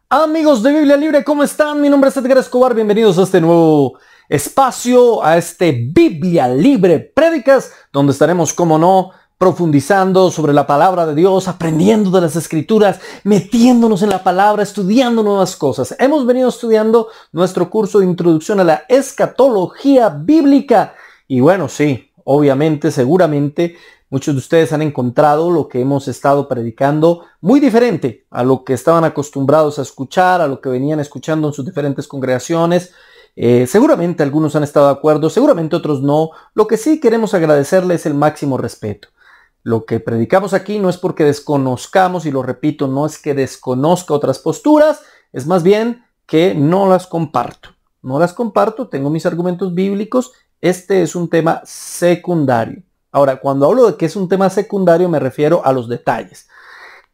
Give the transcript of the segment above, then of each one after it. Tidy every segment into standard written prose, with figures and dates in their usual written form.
Amigos de Biblia Libre, ¿cómo están? Mi nombre es Edgar Escobar, bienvenidos a este nuevo espacio, a este Biblia Libre Prédicas, donde estaremos, como no, profundizando sobre la palabra de Dios, aprendiendo de las Escrituras, metiéndonos en la palabra, estudiando nuevas cosas. Hemos venido estudiando nuestro curso de introducción a la escatología bíblica. Y bueno, sí, obviamente, seguramente, muchos de ustedes han encontrado lo que hemos estado predicando muy diferente a lo que estaban acostumbrados a escuchar, a lo que venían escuchando en sus diferentes congregaciones. Seguramente algunos han estado de acuerdo, seguramente otros no. Lo que sí queremos agradecerles es el máximo respeto. Lo que predicamos aquí no es porque desconozcamos, y lo repito, no es que desconozca otras posturas, es más bien que no las comparto. No las comparto, tengo mis argumentos bíblicos, este es un tema secundario. Ahora, cuando hablo de que es un tema secundario, me refiero a los detalles.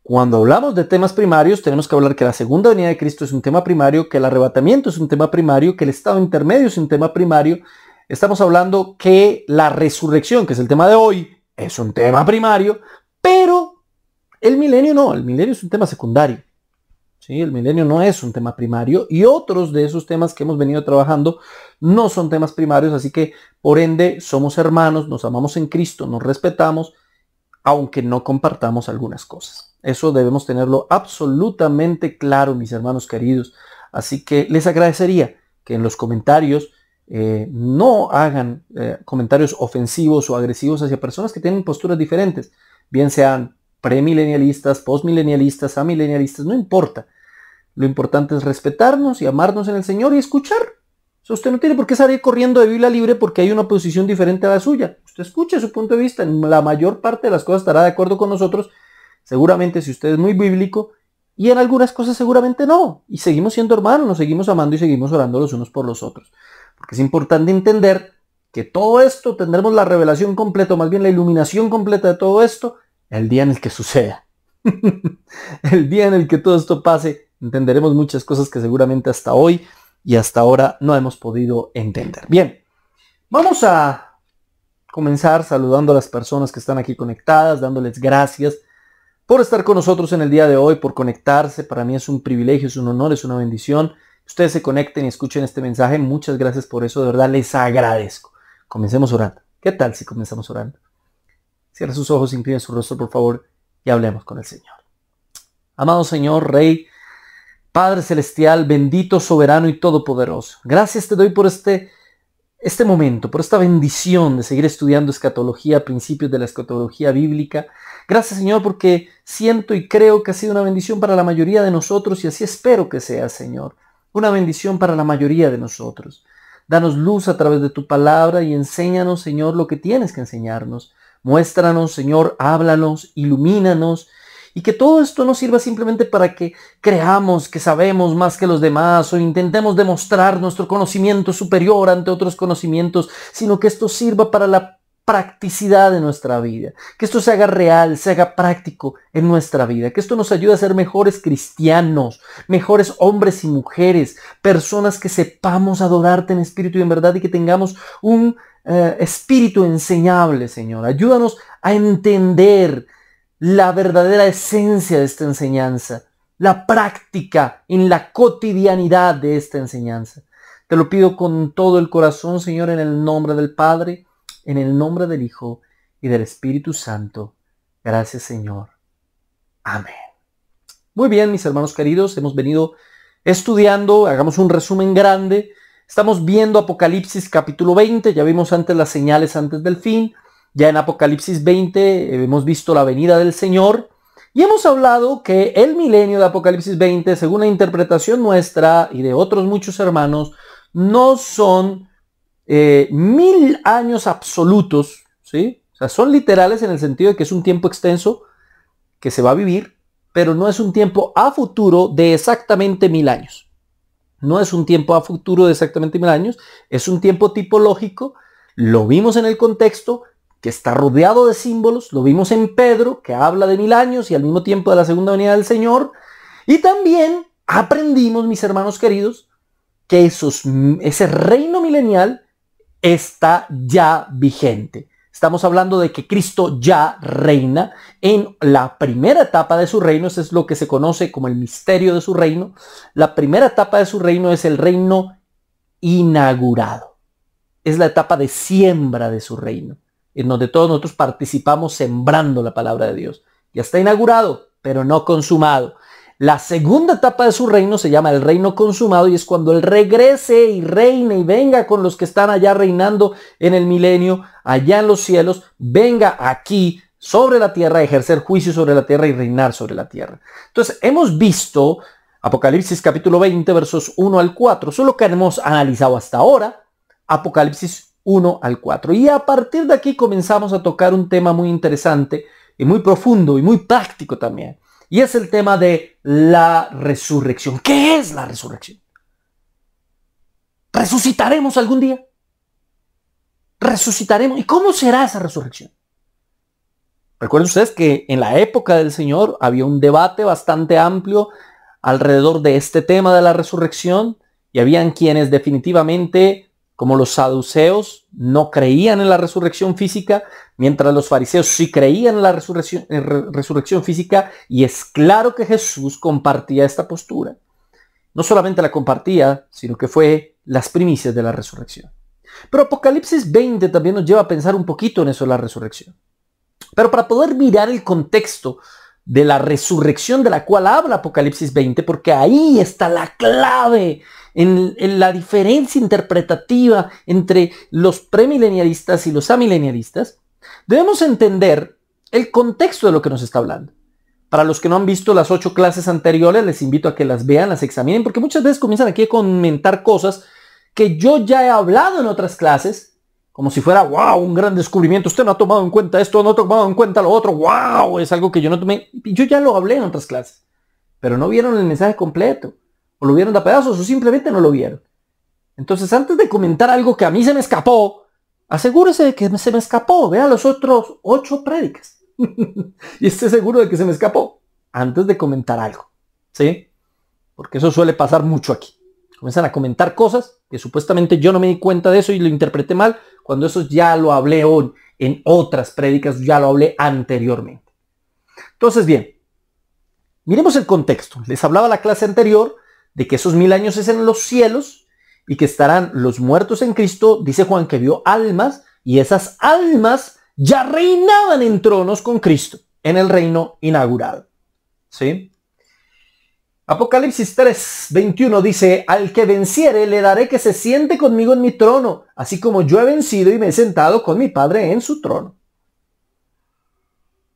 Cuando hablamos de temas primarios, tenemos que hablar que la segunda venida de Cristo es un tema primario, que el arrebatamiento es un tema primario, que el estado intermedio es un tema primario. Estamos hablando que la resurrección, que es el tema de hoy, es un tema primario, pero el milenio no, el milenio es un tema secundario. ¿Sí? El milenio no es un tema primario y otros de esos temas que hemos venido trabajando no son temas primarios, así que por ende somos hermanos, nos amamos en Cristo, nos respetamos, aunque no compartamos algunas cosas. Eso debemos tenerlo absolutamente claro, mis hermanos queridos. Así que les agradecería que en los comentarios no hagan comentarios ofensivos o agresivos hacia personas que tienen posturas diferentes, bien sean premilenialistas, postmilenialistas, amilenialistas, no importa. Lo importante es respetarnos y amarnos en el Señor y escuchar. O sea, usted no tiene por qué salir corriendo de Biblia Libre porque hay una posición diferente a la suya. Usted escuche su punto de vista. En la mayor parte de las cosas estará de acuerdo con nosotros. Seguramente si usted es muy bíblico. Y en algunas cosas seguramente no. Y seguimos siendo hermanos, nos seguimos amando y seguimos orando los unos por los otros. Porque es importante entender que todo esto tendremos la revelación completa, más bien la iluminación completa de todo esto, el día en el que suceda. El día en el que todo esto pase, entenderemos muchas cosas que seguramente hasta hoy y hasta ahora no hemos podido entender. Bien, vamos a comenzar saludando a las personas que están aquí conectadas, dándoles gracias por estar con nosotros en el día de hoy, por conectarse. Para mí es un privilegio, es un honor, es una bendición. Ustedes se conecten y escuchen este mensaje. Muchas gracias por eso, de verdad les agradezco. Comencemos orando. ¿Qué tal si comenzamos orando? Cierra sus ojos, inclina su rostro, por favor, y hablemos con el Señor. Amado Señor, Rey, Padre Celestial, bendito, soberano y todopoderoso. Gracias te doy por este momento, por esta bendición de seguir estudiando escatología, principios de la escatología bíblica. Gracias, Señor, porque siento y creo que ha sido una bendición para la mayoría de nosotros y así espero que sea, Señor. Una bendición para la mayoría de nosotros. Danos luz a través de tu palabra y enséñanos, Señor, lo que tienes que enseñarnos. Muéstranos, Señor, háblanos, ilumínanos. Y que todo esto no sirva simplemente para que creamos que sabemos más que los demás o intentemos demostrar nuestro conocimiento superior ante otros conocimientos, sino que esto sirva para la practicidad de nuestra vida. Que esto se haga real, se haga práctico en nuestra vida. Que esto nos ayude a ser mejores cristianos, mejores hombres y mujeres, personas que sepamos adorarte en espíritu y en verdad y que tengamos un espíritu enseñable, Señor. Ayúdanos a entender la verdadera esencia de esta enseñanza, la práctica en la cotidianidad de esta enseñanza. Te lo pido con todo el corazón, Señor, en el nombre del Padre, en el nombre del Hijo y del Espíritu Santo. Gracias, Señor. Amén. Muy bien, mis hermanos queridos, hemos venido estudiando, hagamos un resumen grande. Estamos viendo Apocalipsis capítulo 20, ya vimos antes las señales antes del fin. Ya en Apocalipsis 20 hemos visto la venida del Señor y hemos hablado que el milenio de Apocalipsis 20, según la interpretación nuestra y de otros muchos hermanos, no son 1000 años absolutos, ¿sí? O sea, son literales en el sentido de que es un tiempo extenso que se va a vivir, pero no es un tiempo a futuro de exactamente 1000 años. No es un tiempo a futuro de exactamente 1000 años, es un tiempo tipológico, lo vimos en el contexto, que está rodeado de símbolos. Lo vimos en Pedro, que habla de 1000 años y al mismo tiempo de la segunda venida del Señor. Y también aprendimos, mis hermanos queridos, que ese reino milenial está ya vigente. Estamos hablando de que Cristo ya reina en la primera etapa de su reino. Eso es lo que se conoce como el misterio de su reino. La primera etapa de su reino es el reino inaugurado. Es la etapa de siembra de su reino, en donde todos nosotros participamos sembrando la palabra de Dios. Ya está inaugurado, pero no consumado. La segunda etapa de su reino se llama el reino consumado y es cuando Él regrese y reine y venga con los que están allá reinando en el milenio, allá en los cielos, venga aquí sobre la tierra a ejercer juicio sobre la tierra y reinar sobre la tierra. Entonces, hemos visto Apocalipsis capítulo 20, versos 1 al 4, eso es lo que hemos analizado hasta ahora, Apocalipsis 1 al 4. Y a partir de aquí comenzamos a tocar un tema muy interesante y muy profundo y muy práctico también. Y es el tema de la resurrección. ¿Qué es la resurrección? ¿Resucitaremos algún día? ¿Resucitaremos? ¿Y cómo será esa resurrección? Recuerden ustedes que en la época del Señor había un debate bastante amplio alrededor de este tema de la resurrección y habían quienes definitivamente, como los saduceos, no creían en la resurrección física, mientras los fariseos sí creían en la resurrección física, y es claro que Jesús compartía esta postura. No solamente la compartía, sino que fue las primicias de la resurrección. Pero Apocalipsis 20 también nos lleva a pensar un poquito en eso de la resurrección. Pero para poder mirar el contexto de la resurrección de la cual habla Apocalipsis 20, porque ahí está la clave en la diferencia interpretativa entre los premilenialistas y los amilenialistas, debemos entender el contexto de lo que nos está hablando. Para los que no han visto las 8 clases anteriores, les invito a que las vean, las examinen, porque muchas veces comienzan aquí a comentar cosas que yo ya he hablado en otras clases, como si fuera, wow, un gran descubrimiento, usted no ha tomado en cuenta esto, no ha tomado en cuenta lo otro, wow, es algo que yo no tomé, yo ya lo hablé en otras clases, pero no vieron el mensaje completo, o lo vieron de a pedazos, o simplemente no lo vieron. Entonces, antes de comentar algo que a mí se me escapó, asegúrese de que se me escapó, vea los otros 8 prédicas, y esté seguro de que se me escapó, antes de comentar algo, ¿sí? Porque eso suele pasar mucho aquí. Comienzan a comentar cosas que supuestamente yo no me di cuenta de eso y lo interpreté mal, cuando eso ya lo hablé hoy en otras prédicas, ya lo hablé anteriormente. Entonces, bien, miremos el contexto. Les hablaba la clase anterior de que esos 1000 años es en los cielos y que estarán los muertos en Cristo. Dice Juan que vio almas y esas almas ya reinaban en tronos con Cristo en el reino inaugurado. ¿Sí? Apocalipsis 3:21 dice, al que venciere le daré que se siente conmigo en mi trono, así como yo he vencido y me he sentado con mi Padre en su trono.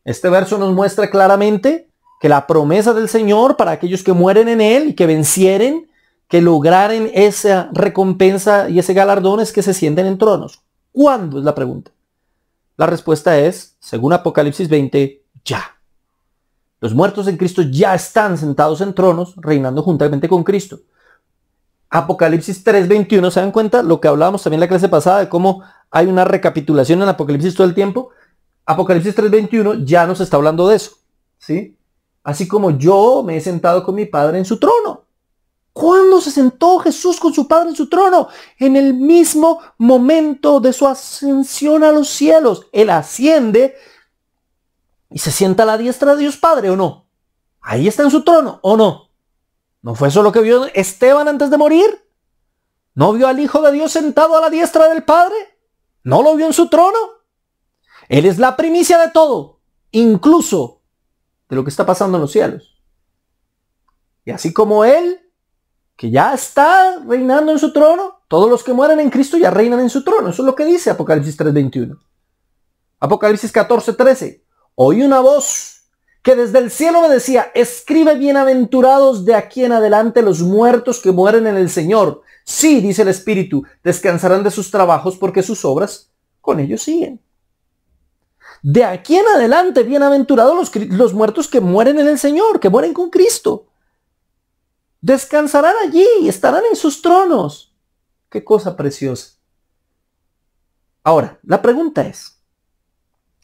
Este verso nos muestra claramente que la promesa del Señor para aquellos que mueren en Él y que vencieren, que lograren esa recompensa y ese galardón es que se sienten en tronos. ¿Cuándo? Es la pregunta. La respuesta es, según Apocalipsis 20, ya. Los muertos en Cristo ya están sentados en tronos, reinando juntamente con Cristo. Apocalipsis 3:21, ¿se dan cuenta? Lo que hablábamos también en la clase pasada de cómo hay una recapitulación en Apocalipsis todo el tiempo. Apocalipsis 3:21 ya nos está hablando de eso, ¿sí? Así como yo me he sentado con mi Padre en su trono. ¿Cuándo se sentó Jesús con su Padre en su trono? En el mismo momento de su ascensión a los cielos. Él asciende y se sienta a la diestra de Dios Padre, ¿o no? Ahí está en su trono, ¿o no? ¿No fue eso lo que vio Esteban antes de morir? ¿No vio al Hijo de Dios sentado a la diestra del Padre? ¿No lo vio en su trono? Él es la primicia de todo, incluso de lo que está pasando en los cielos. Y así como Él, que ya está reinando en su trono, todos los que mueren en Cristo ya reinan en su trono. Eso es lo que dice Apocalipsis 3:21. Apocalipsis 14:13. Oí una voz que desde el cielo me decía, escribe bienaventurados de aquí en adelante los muertos que mueren en el Señor. Sí, dice el Espíritu, descansarán de sus trabajos porque sus obras con ellos siguen. De aquí en adelante, bienaventurados los muertos que mueren en el Señor, que mueren con Cristo. Descansarán allí y estarán en sus tronos. Qué cosa preciosa. Ahora, la pregunta es,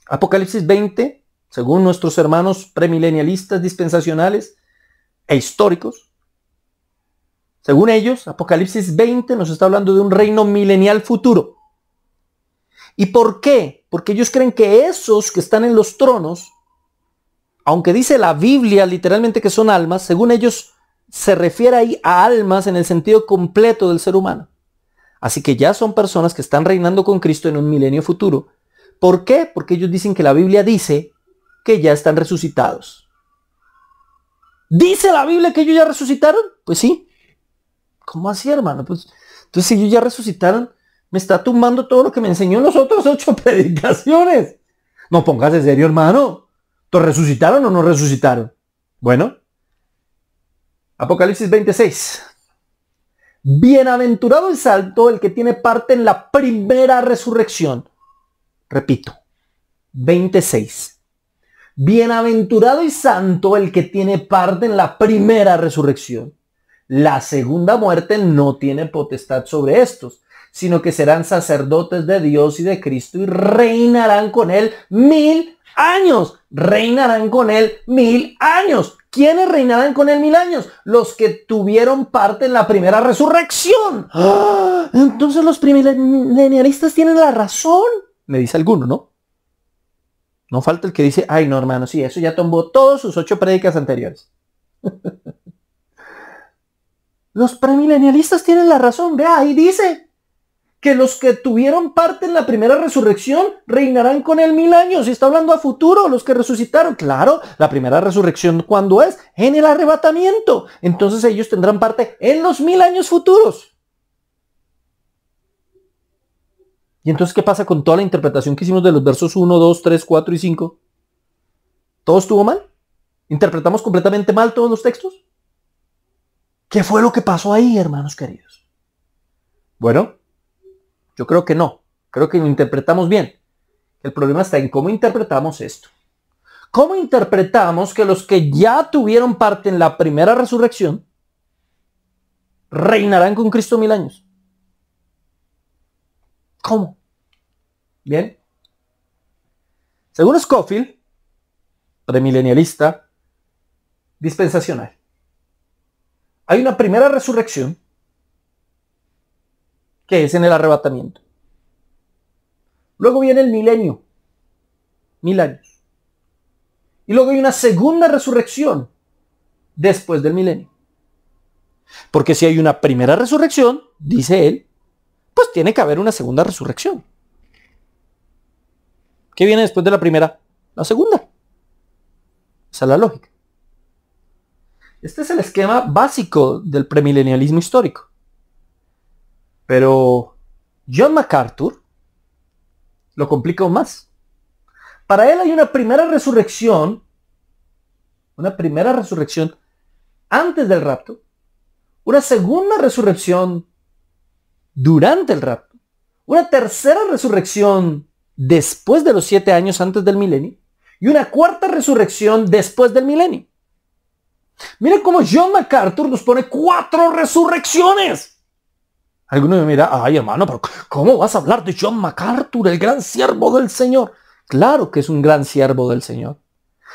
Apocalipsis 20, según nuestros hermanos premilenialistas, dispensacionales e históricos, según ellos, Apocalipsis 20 nos está hablando de un reino milenial futuro. ¿Y por qué? Porque ellos creen que esos que están en los tronos, aunque dice la Biblia literalmente que son almas, según ellos se refiere ahí a almas en el sentido completo del ser humano. Así que ya son personas que están reinando con Cristo en un milenio futuro. ¿Por qué? Porque ellos dicen que la Biblia dice que ya están resucitados. ¿Dice la Biblia que ellos ya resucitaron? Pues sí. ¿Cómo así, hermano? Pues, entonces, si ellos ya resucitaron, me está tumbando todo lo que me enseñó en los otros 8 predicaciones. No pongas en serio, hermano. ¿Todos resucitaron o no resucitaron? Bueno. Apocalipsis 26. Bienaventurado y santo el que tiene parte en la primera resurrección. Repito. 26. Bienaventurado y santo el que tiene parte en la primera resurrección. La segunda muerte no tiene potestad sobre estos, sino que serán sacerdotes de Dios y de Cristo y reinarán con él 1000 años. Reinarán con él 1000 años. ¿Quiénes reinarán con él 1000 años? Los que tuvieron parte en la primera resurrección. ¡Ah! Entonces los premilenialistas tienen la razón. Me dice alguno, ¿no? No falta el que dice, ay no hermano, sí, eso ya tomó todos sus 8 prédicas anteriores. Los premilenialistas tienen la razón. Vea, ahí dice que los que tuvieron parte en la primera resurrección reinarán con él 1000 años. Y está hablando a futuro, los que resucitaron. Claro, la primera resurrección, ¿cuándo es? En el arrebatamiento. Entonces ellos tendrán parte en los 1000 años futuros. ¿Y entonces qué pasa con toda la interpretación que hicimos de los versos 1, 2, 3, 4 y 5? ¿Todo estuvo mal? ¿Interpretamos completamente mal todos los textos? ¿Qué fue lo que pasó ahí, hermanos queridos? Bueno, yo creo que no. Creo que lo interpretamos bien. El problema está en cómo interpretamos esto. ¿Cómo interpretamos que los que ya tuvieron parte en la primera resurrección reinarán con Cristo 1000 años? ¿Cómo? Bien. Según Scofield, premilenialista, dispensacional, hay una primera resurrección que es en el arrebatamiento. Luego viene el milenio, 1000 años. Y luego hay una segunda resurrección después del milenio. Porque si hay una primera resurrección, dice él, pues tiene que haber una segunda resurrección. ¿Qué viene después de la primera? La segunda. Esa es la lógica. Este es el esquema básico del premilenialismo histórico. Pero John MacArthur lo complica aún más. Para él hay una primera resurrección antes del rapto, una segunda resurrección durante el rapto, una tercera resurrección después de los 7 años antes del milenio y una cuarta resurrección después del milenio. Miren cómo John MacArthur nos pone 4 resurrecciones. Alguno me mira, ay hermano, pero ¿cómo vas a hablar de John MacArthur, el gran siervo del Señor? Claro que es un gran siervo del Señor.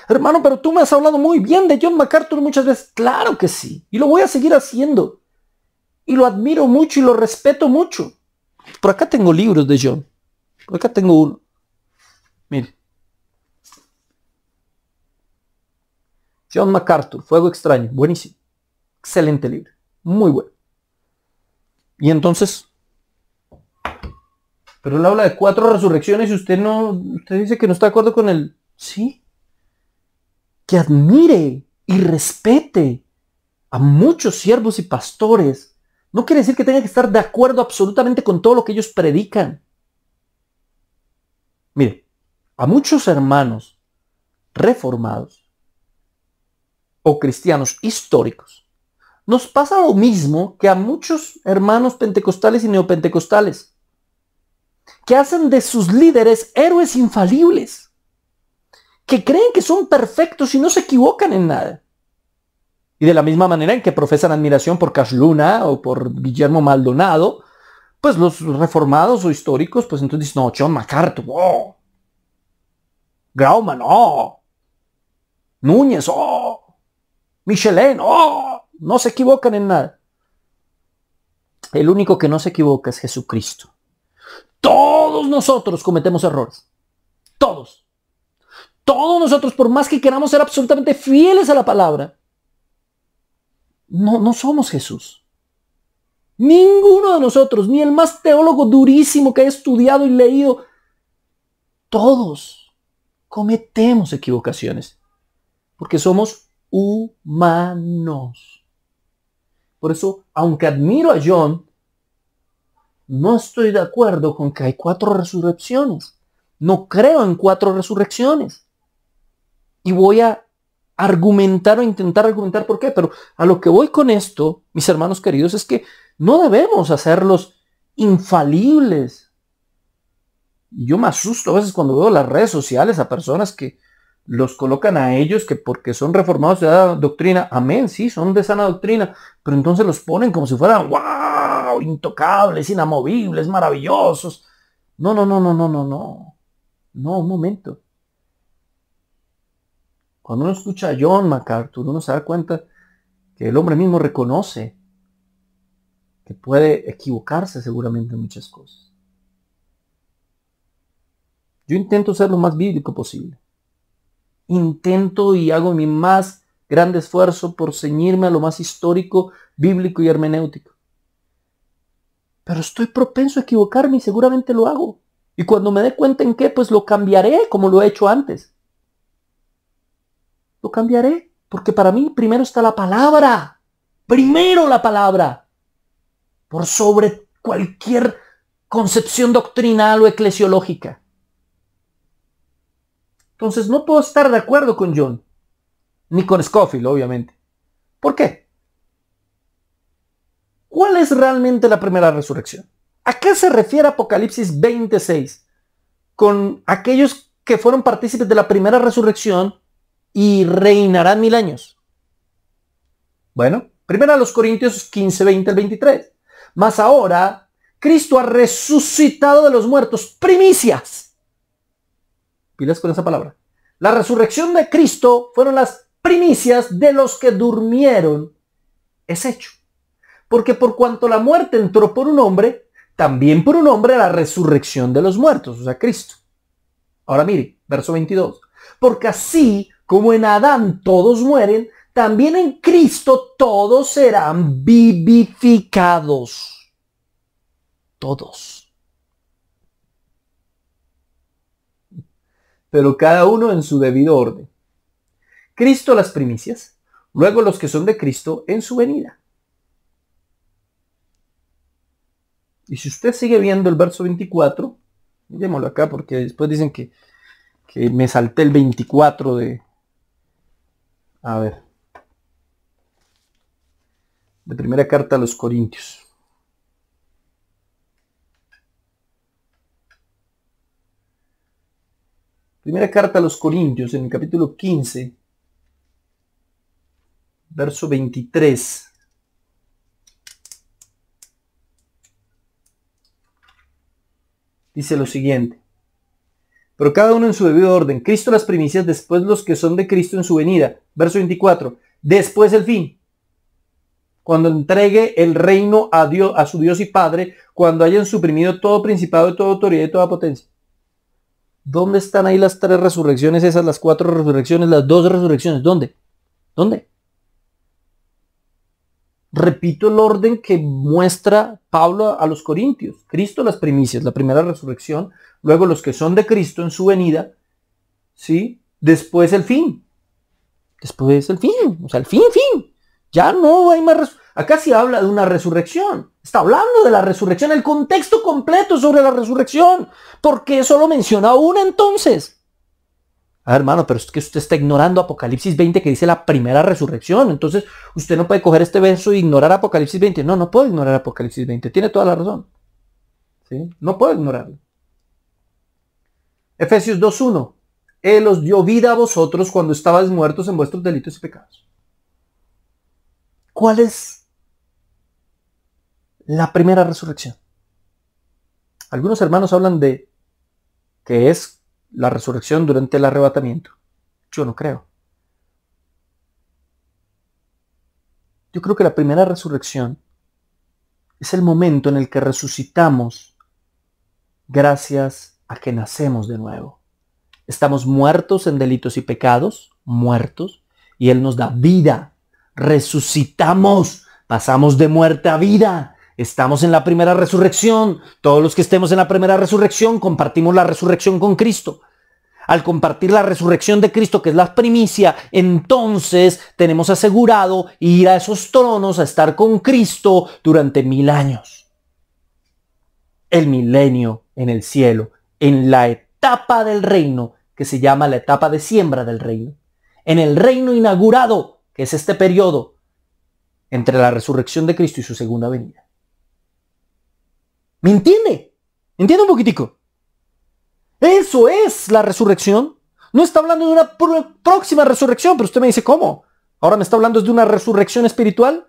Hermano, pero tú me has hablado muy bien de John MacArthur muchas veces. Claro que sí, y lo voy a seguir haciendo. Y lo admiro mucho y lo respeto mucho. Por acá tengo libros de John. Por acá tengo uno. Mire. John MacArthur, Fuego Extraño. Buenísimo. Excelente libro. Muy bueno. Y entonces, pero él habla de 4 resurrecciones y usted dice que no está de acuerdo con él. Sí. Que admire y respete a muchos siervos y pastores. No quiere decir que tenga que estar de acuerdo absolutamente con todo lo que ellos predican. Mire, a muchos hermanos reformados o cristianos históricos nos pasa lo mismo que a muchos hermanos pentecostales y neopentecostales, que hacen de sus líderes héroes infalibles, que creen que son perfectos y no se equivocan en nada. Y de la misma manera en que profesan admiración por Cash Luna o por Guillermo Maldonado, pues los reformados o históricos, pues entonces dicen, no, John MacArthur, oh. Grauman, oh. Núñez, oh. Michelin, oh. No se equivocan en nada. El único que no se equivoca es Jesucristo. Todo todos nosotros cometemos errores. Todos. Todos nosotros, por más que queramos ser absolutamente fieles a la palabra, no somos Jesús. Ninguno de nosotros, ni el más teólogo durísimo que haya estudiado y leído, todos cometemos equivocaciones, porque somos humanos. Por eso, aunque admiro a John, no estoy de acuerdo con que hay 4 resurrecciones. No creo en 4 resurrecciones. Y voy a argumentar o intentar argumentar por qué. Pero a lo que voy con esto, mis hermanos queridos, es que no debemos hacerlos infalibles. Y yo me asusto a veces cuando veo las redes sociales a personas que los colocan a ellos que porque son reformados de la doctrina, amén, sí, son de sana doctrina, pero entonces los ponen como si fueran, wow, intocables, inamovibles, maravillosos. No, un momento. Cuando uno escucha a John MacArthur, uno se da cuenta que el hombre mismo reconoce que puede equivocarse seguramente en muchas cosas. Yo intento ser lo más bíblico posible. Intento y hago mi más grande esfuerzo por ceñirme a lo más histórico, bíblico y hermenéutico. Pero estoy propenso a equivocarme y seguramente lo hago. Y cuando me dé cuenta en qué, pues lo cambiaré como lo he hecho antes. Lo cambiaré, porque para mí primero está la palabra. Primero la palabra. Por sobre cualquier concepción doctrinal o eclesiológica. Entonces no puedo estar de acuerdo con John, ni con Scofield, obviamente. ¿Por qué? ¿Cuál es realmente la primera resurrección? ¿A qué se refiere Apocalipsis 26? Con aquellos que fueron partícipes de la primera resurrección y reinarán 1000 años. Bueno, primero a los Corintios 15, 20 al 23. Mas ahora, Cristo ha resucitado de los muertos, primicias. Pilas con esa palabra. La resurrección de Cristo fueron las primicias de los que durmieron. Es hecho. Porque por cuanto la muerte entró por un hombre, también por un hombre la resurrección de los muertos, o sea, Cristo. Ahora mire, verso 22. Porque así como en Adán todos mueren, también en Cristo todos serán vivificados. Todos. Pero cada uno en su debido orden. Cristo las primicias, luego los que son de Cristo en su venida. Y si usted sigue viendo el verso 24, démoslo acá porque después dicen que me salté el 24 de... A ver. De primera carta a los Corintios. Primera carta a los Corintios, en el capítulo 15, verso 23. Dice lo siguiente. Pero cada uno en su debido orden. Cristo las primicias, después los que son de Cristo en su venida. Verso 24. Después el fin. Cuando entregue el reino a Dios, a su Dios y Padre, cuando hayan suprimido todo principado y toda autoridad y toda potencia. ¿Dónde están ahí las 3 resurrecciones? Esas, las 4 resurrecciones, las 2 resurrecciones. ¿Dónde? ¿Dónde? Repito el orden que muestra Pablo a los Corintios. Cristo las primicias, la primera resurrección. Luego los que son de Cristo en su venida. ¿Sí? Después el fin. Después el fin. O sea, el fin. Ya no hay más resurrección. Acá sí habla de una resurrección. Está hablando de la resurrección, el contexto completo sobre la resurrección. ¿Por qué solo menciona una entonces? Ah, hermano, pero es que usted está ignorando Apocalipsis 20 que dice la primera resurrección. Entonces, usted no puede coger este verso e ignorar Apocalipsis 20. No puedo ignorar Apocalipsis 20. Tiene toda la razón. ¿Sí? No puedo ignorarlo. Efesios 2:1. Él os dio vida a vosotros cuando estabais muertos en vuestros delitos y pecados. ¿Cuál es la primera resurrección? Algunos hermanos hablan de que es la resurrección durante el arrebatamiento. Yo no creo. Yo creo que la primera resurrección es el momento en el que resucitamos gracias a que nacemos de nuevo. Estamos muertos en delitos y pecados, muertos, y Él nos da vida. Resucitamos, pasamos de muerte a vida. Estamos en la primera resurrección. Todos los que estemos en la primera resurrección compartimos la resurrección con Cristo. Al compartir la resurrección de Cristo, que es la primicia, entonces tenemos asegurado ir a esos tronos a estar con Cristo durante 1000 años. El milenio en el cielo, en la etapa del reino que se llama la etapa de siembra del reino. En el reino inaugurado, que es este periodo entre la resurrección de Cristo y su segunda venida. ¿Me entiende? ¿Entiende un poquitico? Eso es la resurrección. No está hablando de una próxima resurrección, pero usted me dice, ¿cómo? ¿Ahora me está hablando de una resurrección espiritual?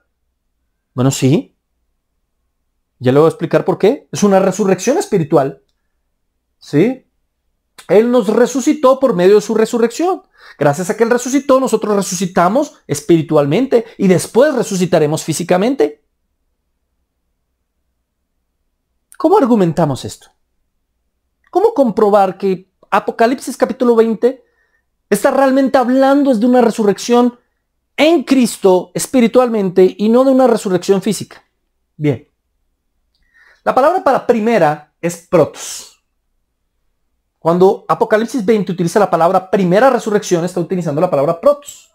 Bueno, sí. Ya le voy a explicar por qué. Es una resurrección espiritual. ¿Sí? Él nos resucitó por medio de su resurrección. Gracias a que Él resucitó, nosotros resucitamos espiritualmente y después resucitaremos físicamente. ¿Cómo argumentamos esto? ¿Cómo comprobar que Apocalipsis capítulo 20 está realmente hablando de una resurrección en Cristo espiritualmente y no de una resurrección física? Bien. La palabra para primera es protos. Cuando Apocalipsis 20 utiliza la palabra primera resurrección, está utilizando la palabra protos,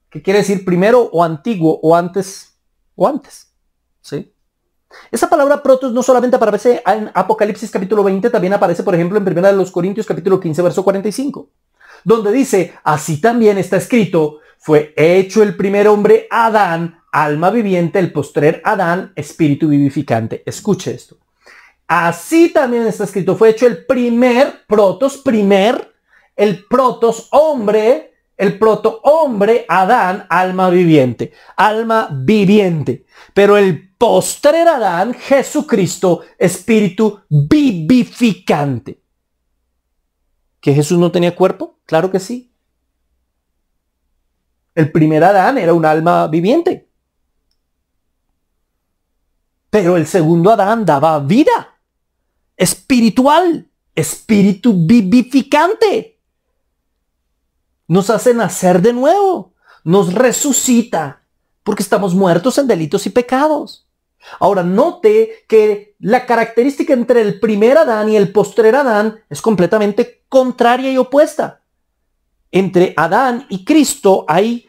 que quiere decir primero o antiguo o antes. ¿Sí? Esa palabra protos no solamente aparece en Apocalipsis capítulo 20, también aparece, por ejemplo, en 1 Corintios capítulo 15, verso 45, donde dice, así también está escrito, fue hecho el primer hombre Adán, alma viviente, el postrer Adán, espíritu vivificante. Escuche esto. Así también está escrito, fue hecho el primer protos, el proto-hombre Adán, alma viviente. Pero el postrer Adán, Jesucristo, espíritu vivificante. ¿Que Jesús no tenía cuerpo? Claro que sí. El primer Adán era un alma viviente. Pero el segundo Adán daba vida espiritual, espíritu vivificante. Nos hace nacer de nuevo, nos resucita, porque estamos muertos en delitos y pecados. Ahora, note que la característica entre el primer Adán y el postrer Adán es completamente contraria y opuesta. Entre Adán y Cristo hay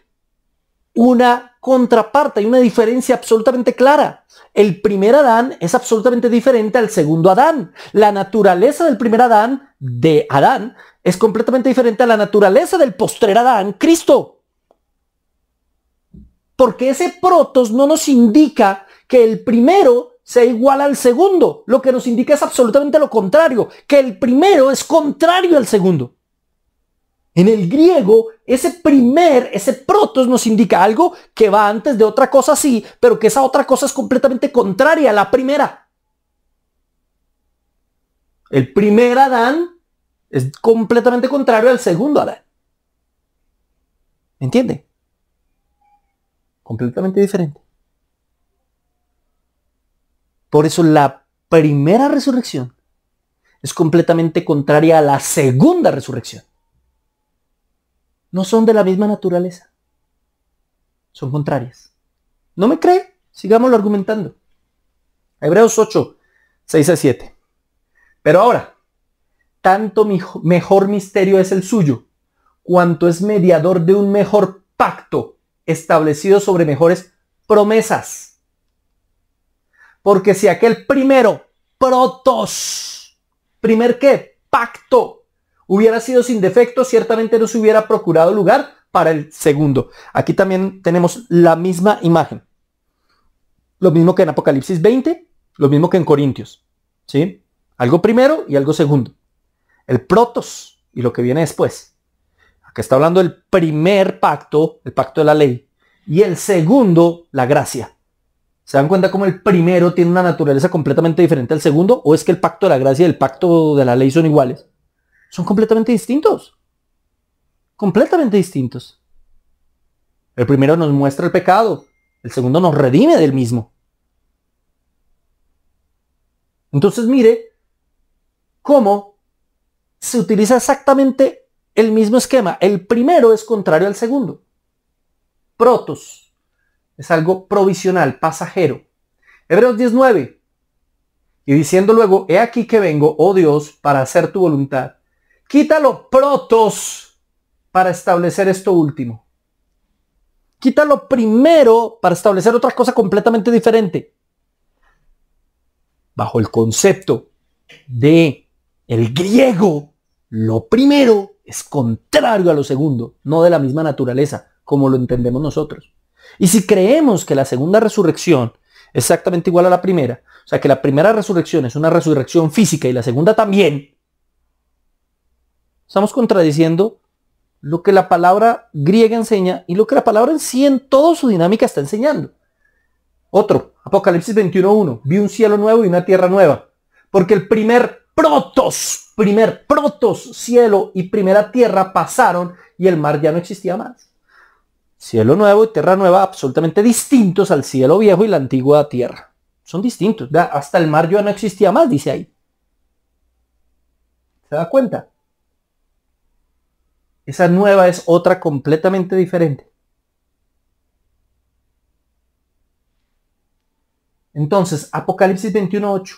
una contraparte, hay una diferencia absolutamente clara. El primer Adán es absolutamente diferente al segundo Adán. La naturaleza del primer Adán, es completamente diferente a la naturaleza del postrer Adán, Cristo. Porque ese protos no nos indica que el primero sea igual al segundo. Lo que nos indica es absolutamente lo contrario, que el primero es contrario al segundo. En el griego, ese protos nos indica algo que va antes de otra cosa, sí, pero que esa otra cosa es completamente contraria a la primera. El primer Adán es completamente contrario al segundo Adán. ¿Me entiende? Completamente diferente. Por eso la primera resurrección es completamente contraria a la segunda resurrección. No son de la misma naturaleza. Son contrarias. ¿No me cree? Sigámoslo argumentando. Hebreos 8, 6-7. Pero ahora, tanto mejor misterio es el suyo, cuanto es mediador de un mejor pacto establecido sobre mejores promesas. Porque si aquel primero, protos, ¿primer qué? Pacto, hubiera sido sin defecto, ciertamente no se hubiera procurado lugar para el segundo. Aquí también tenemos la misma imagen. Lo mismo que en Apocalipsis 20, lo mismo que en Corintios. ¿Sí? Algo primero y algo segundo. El protos y lo que viene después. Aquí está hablando del primer pacto, el pacto de la ley. Y el segundo, la gracia. ¿Se dan cuenta cómo el primero tiene una naturaleza completamente diferente al segundo? ¿O es que el pacto de la gracia y el pacto de la ley son iguales? Son completamente distintos. Completamente distintos. El primero nos muestra el pecado. El segundo nos redime del mismo. Entonces mire cómo se utiliza exactamente el mismo esquema. El primero es contrario al segundo. Protos es algo provisional, pasajero. Hebreos 19. Y diciendo luego, he aquí que vengo, oh Dios, para hacer tu voluntad. Quítalo protos para establecer esto último. Quítalo primero para establecer otra cosa completamente diferente. Bajo el concepto de el griego, lo primero es contrario a lo segundo, no de la misma naturaleza, como lo entendemos nosotros. Y si creemos que la segunda resurrección es exactamente igual a la primera, o sea que la primera resurrección es una resurrección física y la segunda también, estamos contradiciendo lo que la palabra griega enseña y lo que la palabra en sí en toda su dinámica está enseñando. Otro, Apocalipsis 21:1, vi un cielo nuevo y una tierra nueva, porque el primer protos, cielo y primera tierra pasaron y el mar ya no existía más. Cielo nuevo y tierra nueva absolutamente distintos al cielo viejo y la antigua tierra. Son distintos, hasta el mar ya no existía más, dice ahí. ¿Se da cuenta? Esa nueva es otra completamente diferente. Entonces, Apocalipsis 21:8.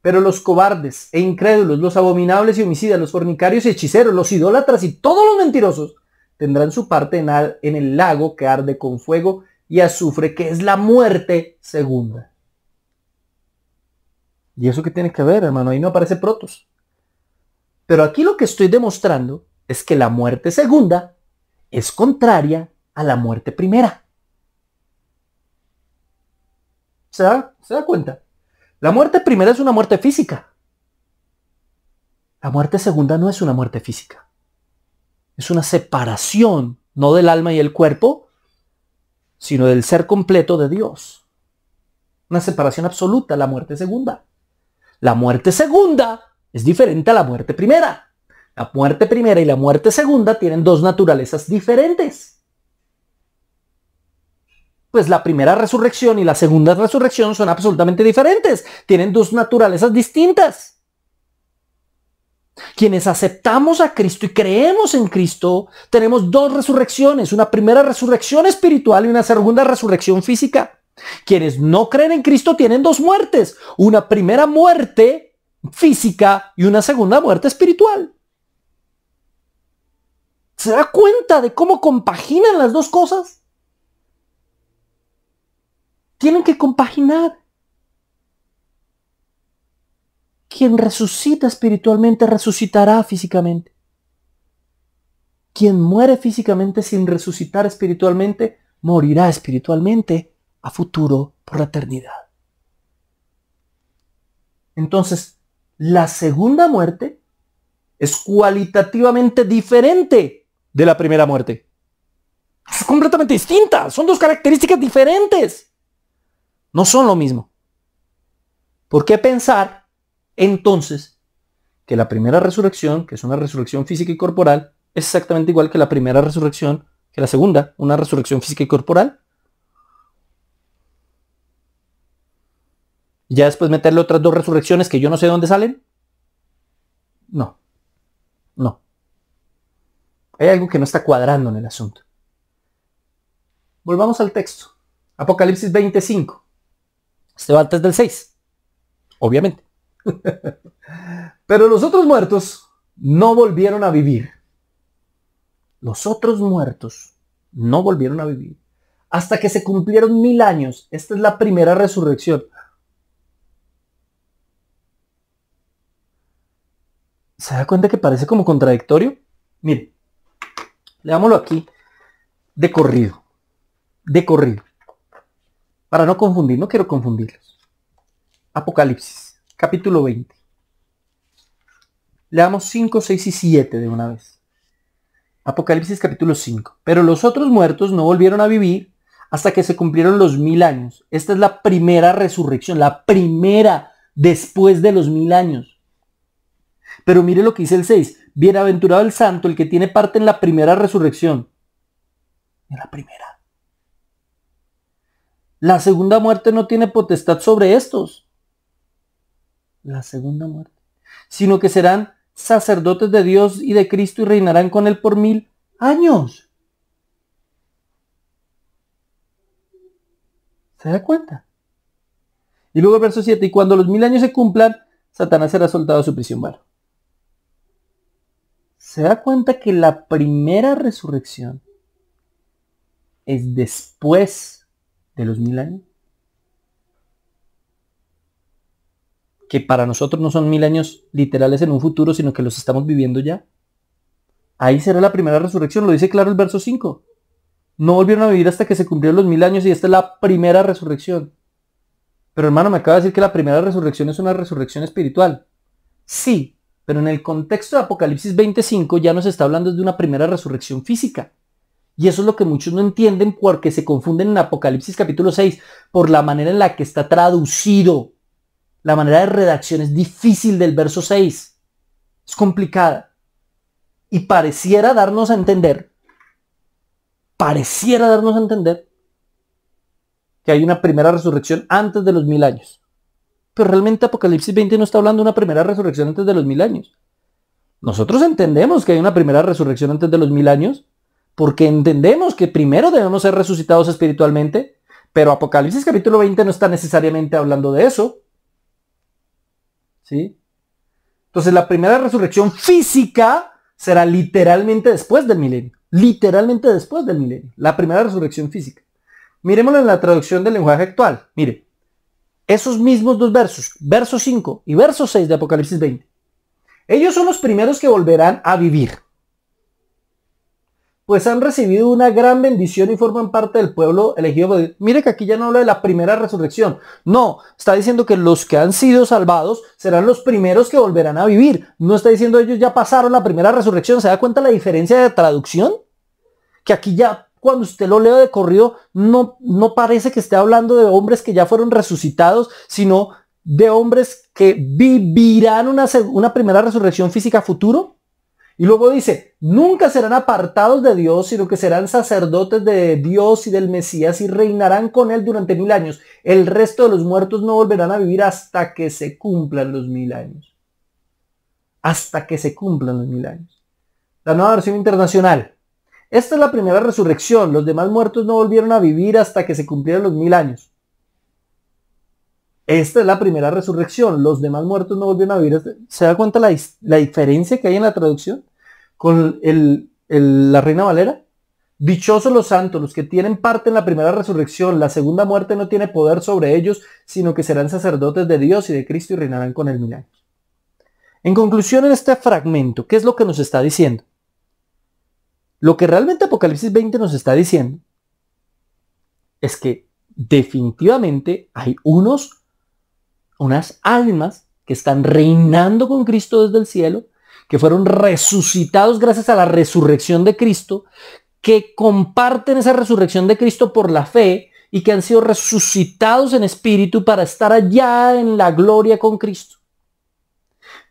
Pero los cobardes e incrédulos, los abominables y homicidas, los fornicarios y hechiceros, los idólatras y todos los mentirosos tendrán su parte en el lago que arde con fuego y azufre, que es la muerte segunda. ¿Y eso qué tiene que ver, hermano? Ahí no aparece protos. Pero aquí lo que estoy demostrando es que la muerte segunda es contraria a la muerte primera. ¿Se da cuenta? La muerte primera es una muerte física. La muerte segunda no es una muerte física. Es una separación, no del alma y el cuerpo, sino del ser completo de Dios. Una separación absoluta, la muerte segunda. La muerte segunda es diferente a la muerte primera. La muerte primera y la muerte segunda tienen dos naturalezas diferentes. Pues la primera resurrección y la segunda resurrección son absolutamente diferentes. Tienen dos naturalezas distintas. Quienes aceptamos a Cristo y creemos en Cristo, tenemos dos resurrecciones. Una primera resurrección espiritual y una segunda resurrección física. Quienes no creen en Cristo tienen dos muertes. Una primera muerte física y una segunda muerte espiritual. ¿Se da cuenta de cómo compaginan las dos cosas? Tienen que compaginar. Quien resucita espiritualmente resucitará físicamente. Quien muere físicamente sin resucitar espiritualmente morirá espiritualmente a futuro por la eternidad. Entonces, la segunda muerte es cualitativamente diferente de la primera muerte. Es completamente distinta. Son dos características diferentes. No son lo mismo. ¿Por qué pensar entonces que la primera resurrección, que es una resurrección física y corporal, es exactamente igual que la primera resurrección, que la segunda, una resurrección física y corporal? Y ya después meterle otras dos resurrecciones que yo no sé de dónde salen. No. Hay algo que no está cuadrando en el asunto. Volvamos al texto. Apocalipsis 25. Este va antes del 6. Obviamente. Pero los otros muertos no volvieron a vivir. Los otros muertos no volvieron a vivir hasta que se cumplieron 1000 años. Esta es la primera resurrección. ¿Se da cuenta que parece como contradictorio? Miren, leámoslo aquí de corrido. Para no confundir, no quiero confundirlos. Apocalipsis, capítulo 20. Leamos 5, 6 y 7 de una vez. Apocalipsis capítulo 5. Pero los otros muertos no volvieron a vivir hasta que se cumplieron los 1000 años. Esta es la primera resurrección, la primera después de los 1000 años. Pero mire lo que dice el 6. Bienaventurado el santo, el que tiene parte en la primera resurrección. En la primera. La segunda muerte no tiene potestad sobre estos. La segunda muerte. sino que serán sacerdotes de Dios y de Cristo y reinarán con él por 1000 años. ¿Se da cuenta? Y luego el verso 7, y cuando los 1000 años se cumplan, Satanás será soltado de su prisión. Bueno, ¿se da cuenta que la primera resurrección es después de los 1000 años? Que para nosotros no son 1000 años literales en un futuro, sino que los estamos viviendo ya. Ahí será la primera resurrección, lo dice claro el verso 5. No volvieron a vivir hasta que se cumplieron los 1000 años y esta es la primera resurrección. Pero hermano, me acaba de decir que la primera resurrección es una resurrección espiritual. Sí, pero en el contexto de Apocalipsis 25 ya nos está hablando de una primera resurrección física. Y eso es lo que muchos no entienden porque se confunden en Apocalipsis capítulo 6 por la manera en la que está traducido. La manera de redacción es difícil del verso 6. Es complicada. Y pareciera darnos a entender que hay una primera resurrección antes de los 1000 años. Pero realmente Apocalipsis 20 no está hablando de una primera resurrección antes de los 1000 años. Nosotros entendemos que hay una primera resurrección antes de los 1000 años porque entendemos que primero debemos ser resucitados espiritualmente, pero Apocalipsis capítulo 20 no está necesariamente hablando de eso. ¿Sí? Entonces la primera resurrección física será literalmente después del milenio. Literalmente después del milenio. La primera resurrección física. Miremoslo en la traducción del lenguaje actual. Mire, esos mismos dos versos, verso 5 y verso 6 de Apocalipsis 20. Ellos son los primeros que volverán a vivir, pues han recibido una gran bendición y forman parte del pueblo elegido por Dios. Mire que aquí ya no habla de la primera resurrección. No, está diciendo que los que han sido salvados serán los primeros que volverán a vivir. No está diciendo ellos ya pasaron la primera resurrección. ¿Se da cuenta la diferencia de traducción? Que aquí ya, cuando usted lo lee de corrido, no parece que esté hablando de hombres que ya fueron resucitados, sino de hombres que vivirán una primera resurrección física futuro. Y luego dice, nunca serán apartados de Dios, sino que serán sacerdotes de Dios y del Mesías y reinarán con él durante 1000 años. El resto de los muertos no volverán a vivir hasta que se cumplan los 1000 años. Hasta que se cumplan los 1000 años. La Nueva Versión Internacional. Esta es la primera resurrección. Los demás muertos no volvieron a vivir hasta que se cumplieron los 1000 años. Esta es la primera resurrección. Los demás muertos no volvieron a vivir. ¿Se da cuenta la diferencia que hay en la traducción? Con la Reina Valera. Dichosos los santos, los que tienen parte en la primera resurrección. La segunda muerte no tiene poder sobre ellos, sino que serán sacerdotes de Dios y de Cristo y reinarán con él 1000 años. En conclusión, en este fragmento, ¿qué es lo que nos está diciendo? Lo que realmente Apocalipsis 20 nos está diciendo es que definitivamente hay unas almas que están reinando con Cristo desde el cielo, que fueron resucitados gracias a la resurrección de Cristo, que comparten esa resurrección de Cristo por la fe y que han sido resucitados en espíritu para estar allá en la gloria con Cristo.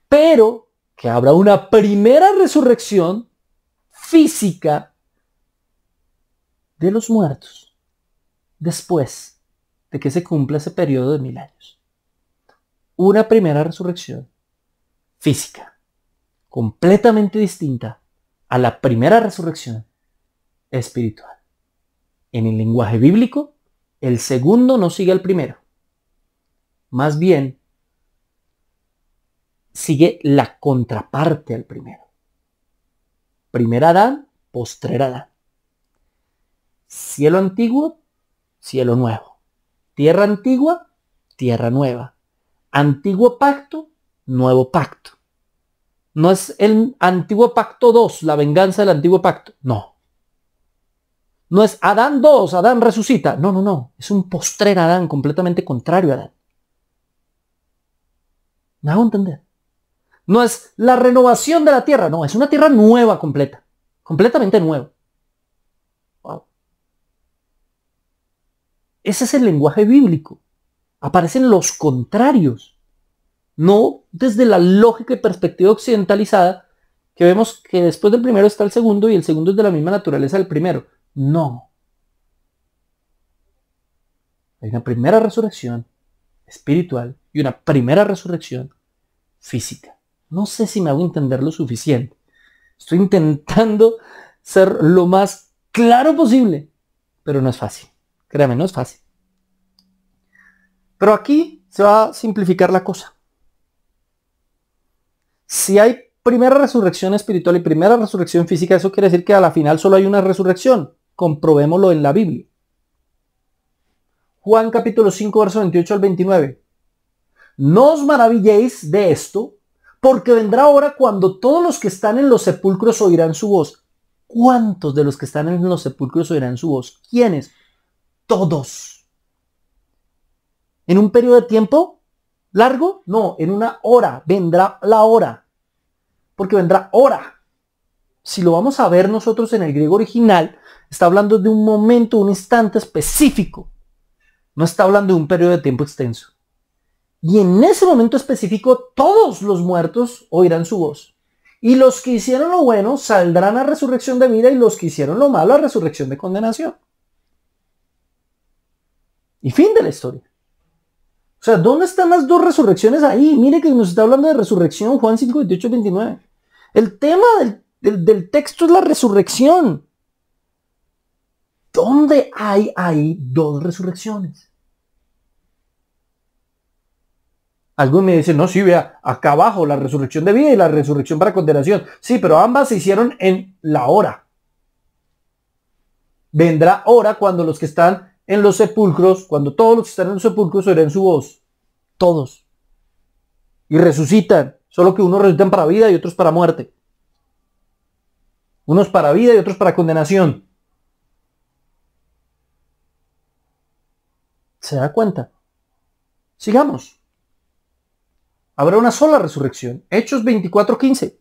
Pero que habrá una primera resurrección física de los muertos después de que se cumpla ese periodo de 1000 años. Una primera resurrección física, completamente distinta a la primera resurrección espiritual. En el lenguaje bíblico, el segundo no sigue al primero. Más bien, sigue la contraparte al primero. Primer Adán, postrer Adán. Cielo antiguo, cielo nuevo. Tierra antigua, tierra nueva. Antiguo pacto, nuevo pacto. No es el antiguo pacto 2, la venganza del antiguo pacto. No. No es Adán 2, Adán resucita. No. Es un postrer Adán, completamente contrario a Adán. ¿Me hago entender? No es la renovación de la tierra, no, es una tierra nueva completa. Completamente nueva. Wow. Ese es el lenguaje bíblico. Aparecen los contrarios. No desde la lógica y perspectiva occidentalizada, que vemos que después del primero está el segundo y el segundo es de la misma naturaleza del primero. No. Hay una primera resurrección espiritual y una primera resurrección física. No sé si me hago entender lo suficiente. Estoy intentando ser lo más claro posible, pero no es fácil. Créame, no es fácil. Pero aquí se va a simplificar la cosa. Si hay primera resurrección espiritual y primera resurrección física, eso quiere decir que a la final solo hay una resurrección. Comprobémoslo en la Biblia. Juan capítulo 5, verso 28 al 29. No os maravilléis de esto, porque vendrá hora cuando todos los que están en los sepulcros oirán su voz. ¿Cuántos de los que están en los sepulcros oirán su voz? ¿Quiénes? Todos. ¿En un periodo de tiempo largo? No, en una hora. Vendrá la hora. Porque vendrá hora. Si lo vamos a ver nosotros en el griego original, está hablando de un momento, un instante específico. No está hablando de un periodo de tiempo extenso. Y en ese momento específico, todos los muertos oirán su voz. Y los que hicieron lo bueno saldrán a resurrección de vida y los que hicieron lo malo a resurrección de condenación. Y fin de la historia. O sea, ¿dónde están las dos resurrecciones ahí? Mire que nos está hablando de resurrección, Juan 5, 28, 29. El tema del texto es la resurrección. ¿Dónde hay ahí dos resurrecciones? Algunos me dicen, no, sí, vea, acá abajo, la resurrección de vida y la resurrección para condenación. Sí, pero ambas se hicieron en la hora. Vendrá hora cuando los que están en los sepulcros, cuando todos los que están en los sepulcros oirán su voz. Todos. Y resucitan. Solo que unos resucitan para vida y otros para muerte. Unos para vida y otros para condenación. ¿Se da cuenta? Sigamos. Habrá una sola resurrección. Hechos 24:15.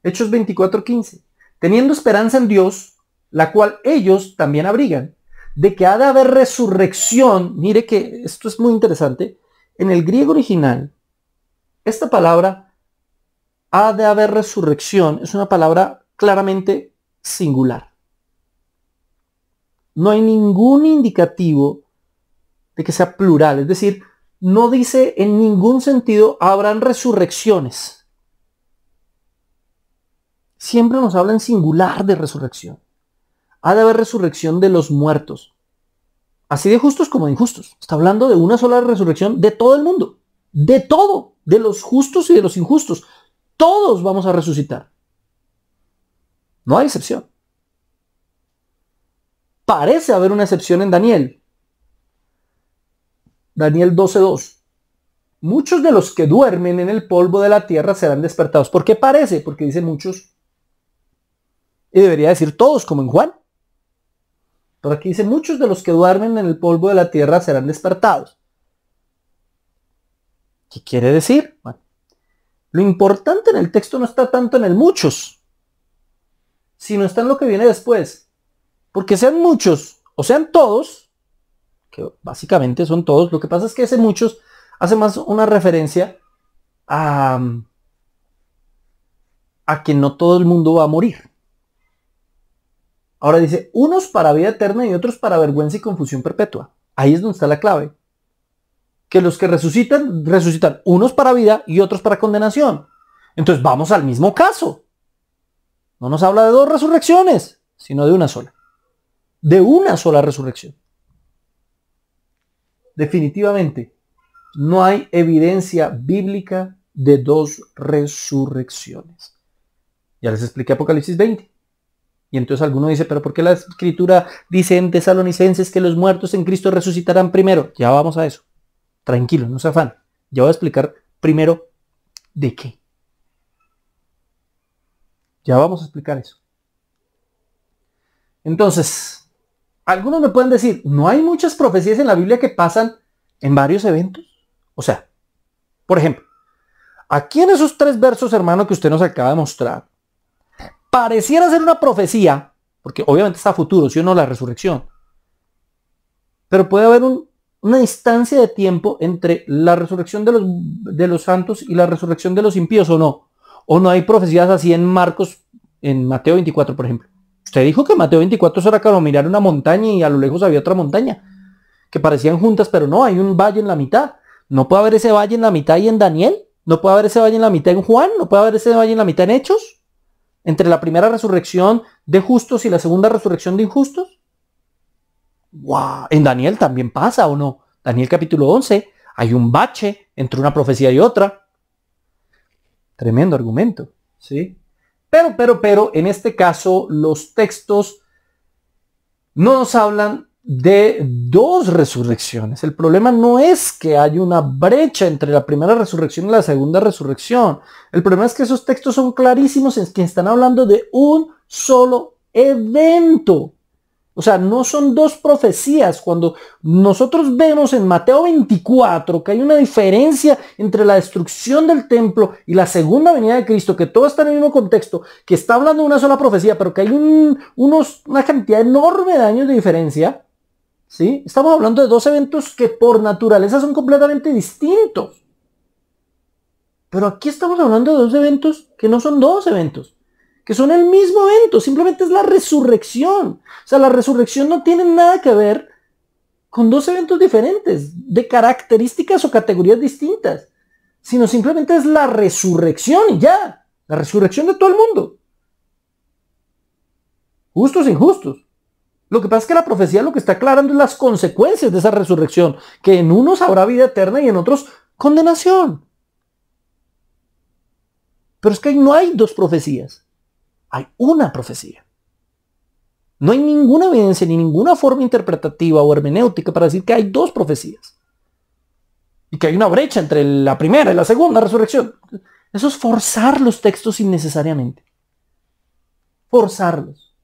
Hechos 24:15. Teniendo esperanza en Dios, la cual ellos también abrigan, de que ha de haber resurrección. Mire que esto es muy interesante. En el griego original, esta palabra, ha de haber resurrección, es una palabra claramente singular. No hay ningún indicativo de que sea plural, es decir, no dice en ningún sentido habrán resurrecciones. Siempre nos habla en singular de resurrección. Ha de haber resurrección de los muertos. Así de justos como de injustos. Está hablando de una sola resurrección de todo el mundo. De todo. De los justos y de los injustos. Todos vamos a resucitar. No hay excepción. Parece haber una excepción en Daniel. Daniel 12:2. Muchos de los que duermen en el polvo de la tierra serán despertados. ¿Por qué parece? Porque dice muchos. Y debería decir todos, como en Juan. Pero aquí dice muchos de los que duermen en el polvo de la tierra serán despertados. ¿Qué quiere decir? Bueno, lo importante en el texto no está tanto en el muchos, sino está en lo que viene después. Porque sean muchos o sean todos, que básicamente son todos, lo que pasa es que ese muchos hace más una referencia a que no todo el mundo va a morir. Ahora dice, unos para vida eterna y otros para vergüenza y confusión perpetua. Ahí es donde está la clave. Que los que resucitan, resucitan unos para vida y otros para condenación. Entonces vamos al mismo caso. No nos habla de dos resurrecciones, sino de una sola. De una sola resurrección. Definitivamente, no hay evidencia bíblica de dos resurrecciones. Ya les expliqué Apocalipsis 20. Y entonces alguno dice, pero ¿por qué la escritura dice en Tesalonicenses que los muertos en Cristo resucitarán primero? Ya vamos a eso. Tranquilo, no se afán. Ya voy a explicar primero de qué. Ya vamos a explicar eso. Entonces, algunos me pueden decir, ¿no hay muchas profecías en la Biblia que pasan en varios eventos? O sea, por ejemplo, aquí en esos 3 versos, hermano, que usted nos acaba de mostrar, pareciera ser una profecía, porque obviamente está a futuro, ¿sí o no? La resurrección. Pero puede haber una distancia de tiempo entre la resurrección de los santos y la resurrección de los impíos, ¿o no? ¿O no hay profecías así en Marcos, en Mateo 24, por ejemplo? Usted dijo que Mateo 24 era como mirar una montaña y a lo lejos había otra montaña, que parecían juntas, pero no, hay un valle en la mitad. ¿No puede haber ese valle en la mitad y en Daniel? ¿No puede haber ese valle en la mitad en Juan? ¿No puede haber ese valle en la mitad en Hechos? ¿Entre la primera resurrección de justos y la segunda resurrección de injustos? ¡Wow! En Daniel también pasa, ¿o no? Daniel capítulo 11, hay un bache entre una profecía y otra. Tremendo argumento, ¿sí? Pero, en este caso, los textos no nos hablan de dos resurrecciones. El problema no es que hay una brecha entre la primera resurrección y la segunda resurrección. El problema es que esos textos son clarísimos en que están hablando de un solo evento. O sea, no son dos profecías. Cuando nosotros vemos en Mateo 24 que hay una diferencia entre la destrucción del templo y la segunda venida de Cristo, que todo está en el mismo contexto, que está hablando de una sola profecía, pero que hay una cantidad enorme de años de diferencia, ¿sí? Estamos hablando de dos eventos que por naturaleza son completamente distintos. Pero aquí estamos hablando de dos eventos que no son dos eventos, que son el mismo evento, simplemente es la resurrección. O sea, la resurrección no tiene nada que ver con dos eventos diferentes, de características o categorías distintas, sino simplemente es la resurrección y ya, la resurrección de todo el mundo. Justos e injustos. Lo que pasa es que la profecía lo que está aclarando es las consecuencias de esa resurrección, que en unos habrá vida eterna y en otros condenación. Pero es que no hay dos profecías. Hay una profecía. No hay ninguna evidencia ni ninguna forma interpretativa o hermenéutica para decir que hay dos profecías. Y que hay una brecha entre la primera y la segunda resurrección. Eso es forzar los textos innecesariamente. Forzarlos.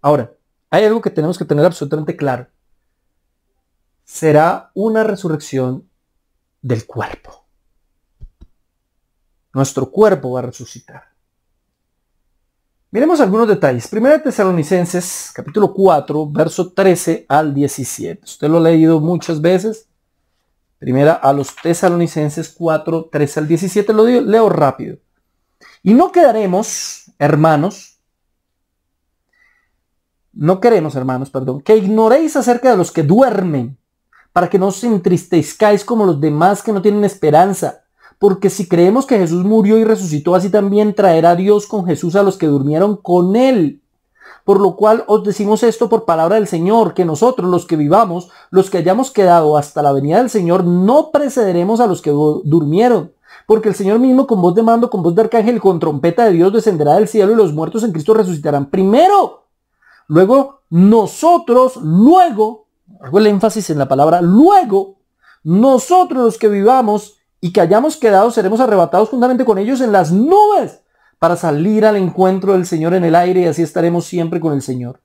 Ahora, hay algo que tenemos que tener absolutamente claro. Será una resurrección del cuerpo. Nuestro cuerpo va a resucitar. Miremos algunos detalles. Primera de Tesalonicenses, capítulo 4, verso 13 al 17. Usted lo ha leído muchas veces. Primera a los Tesalonicenses 4, 13 al 17. Lo leo rápido. Y no queremos, hermanos, que ignoréis acerca de los que duermen, para que no os entristezcáis como los demás que no tienen esperanza. Porque si creemos que Jesús murió y resucitó, así también traerá Dios con Jesús a los que durmieron con él. Por lo cual os decimos esto por palabra del Señor, que nosotros, los que vivamos, los que hayamos quedado hasta la venida del Señor, no precederemos a los que durmieron. Porque el Señor mismo, con voz de mando, con voz de arcángel, con trompeta de Dios, descenderá del cielo y los muertos en Cristo resucitarán primero. Luego, hago el énfasis en la palabra luego, nosotros los que vivamos y que hayamos quedado seremos arrebatados juntamente con ellos en las nubes para salir al encuentro del Señor en el aire y así estaremos siempre con el Señor.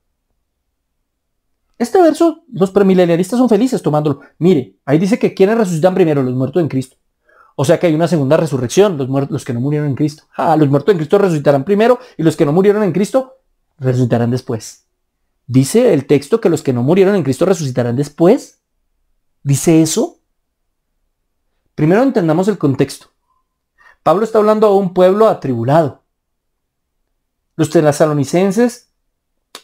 Este verso, los premilenialistas son felices tomándolo. Mire, ahí dice que ¿quiénes resucitan primero? Los muertos en Cristo. O sea que hay una segunda resurrección, los que no murieron en Cristo. Los muertos en Cristo resucitarán primero y los que no murieron en Cristo resucitarán después. ¿Dice el texto que los que no murieron en Cristo resucitarán después? ¿Dice eso? Primero entendamos el contexto. Pablo está hablando a un pueblo atribulado. Los tesalonicenses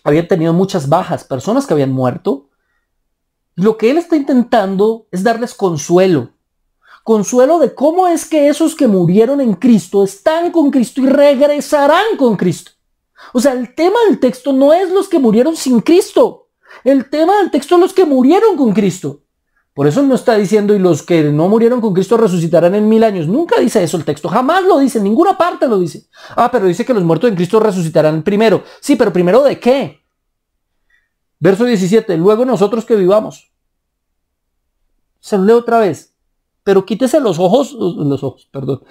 habían tenido muchas bajas, personas que habían muerto. Y lo que él está intentando es darles consuelo. Consuelo de cómo es que esos que murieron en Cristo están con Cristo y regresarán con Cristo. O sea, el tema del texto no es los que murieron sin Cristo. El tema del texto es los que murieron con Cristo. Por eso no está diciendo y los que no murieron con Cristo resucitarán en 1000 años. Nunca dice eso el texto. Jamás lo dice. En ninguna parte lo dice. Pero dice que los muertos en Cristo resucitarán primero. Sí, pero ¿primero de qué? Verso 17. Luego nosotros que vivamos. Se lo leo otra vez. Pero quítese los ojos, perdón.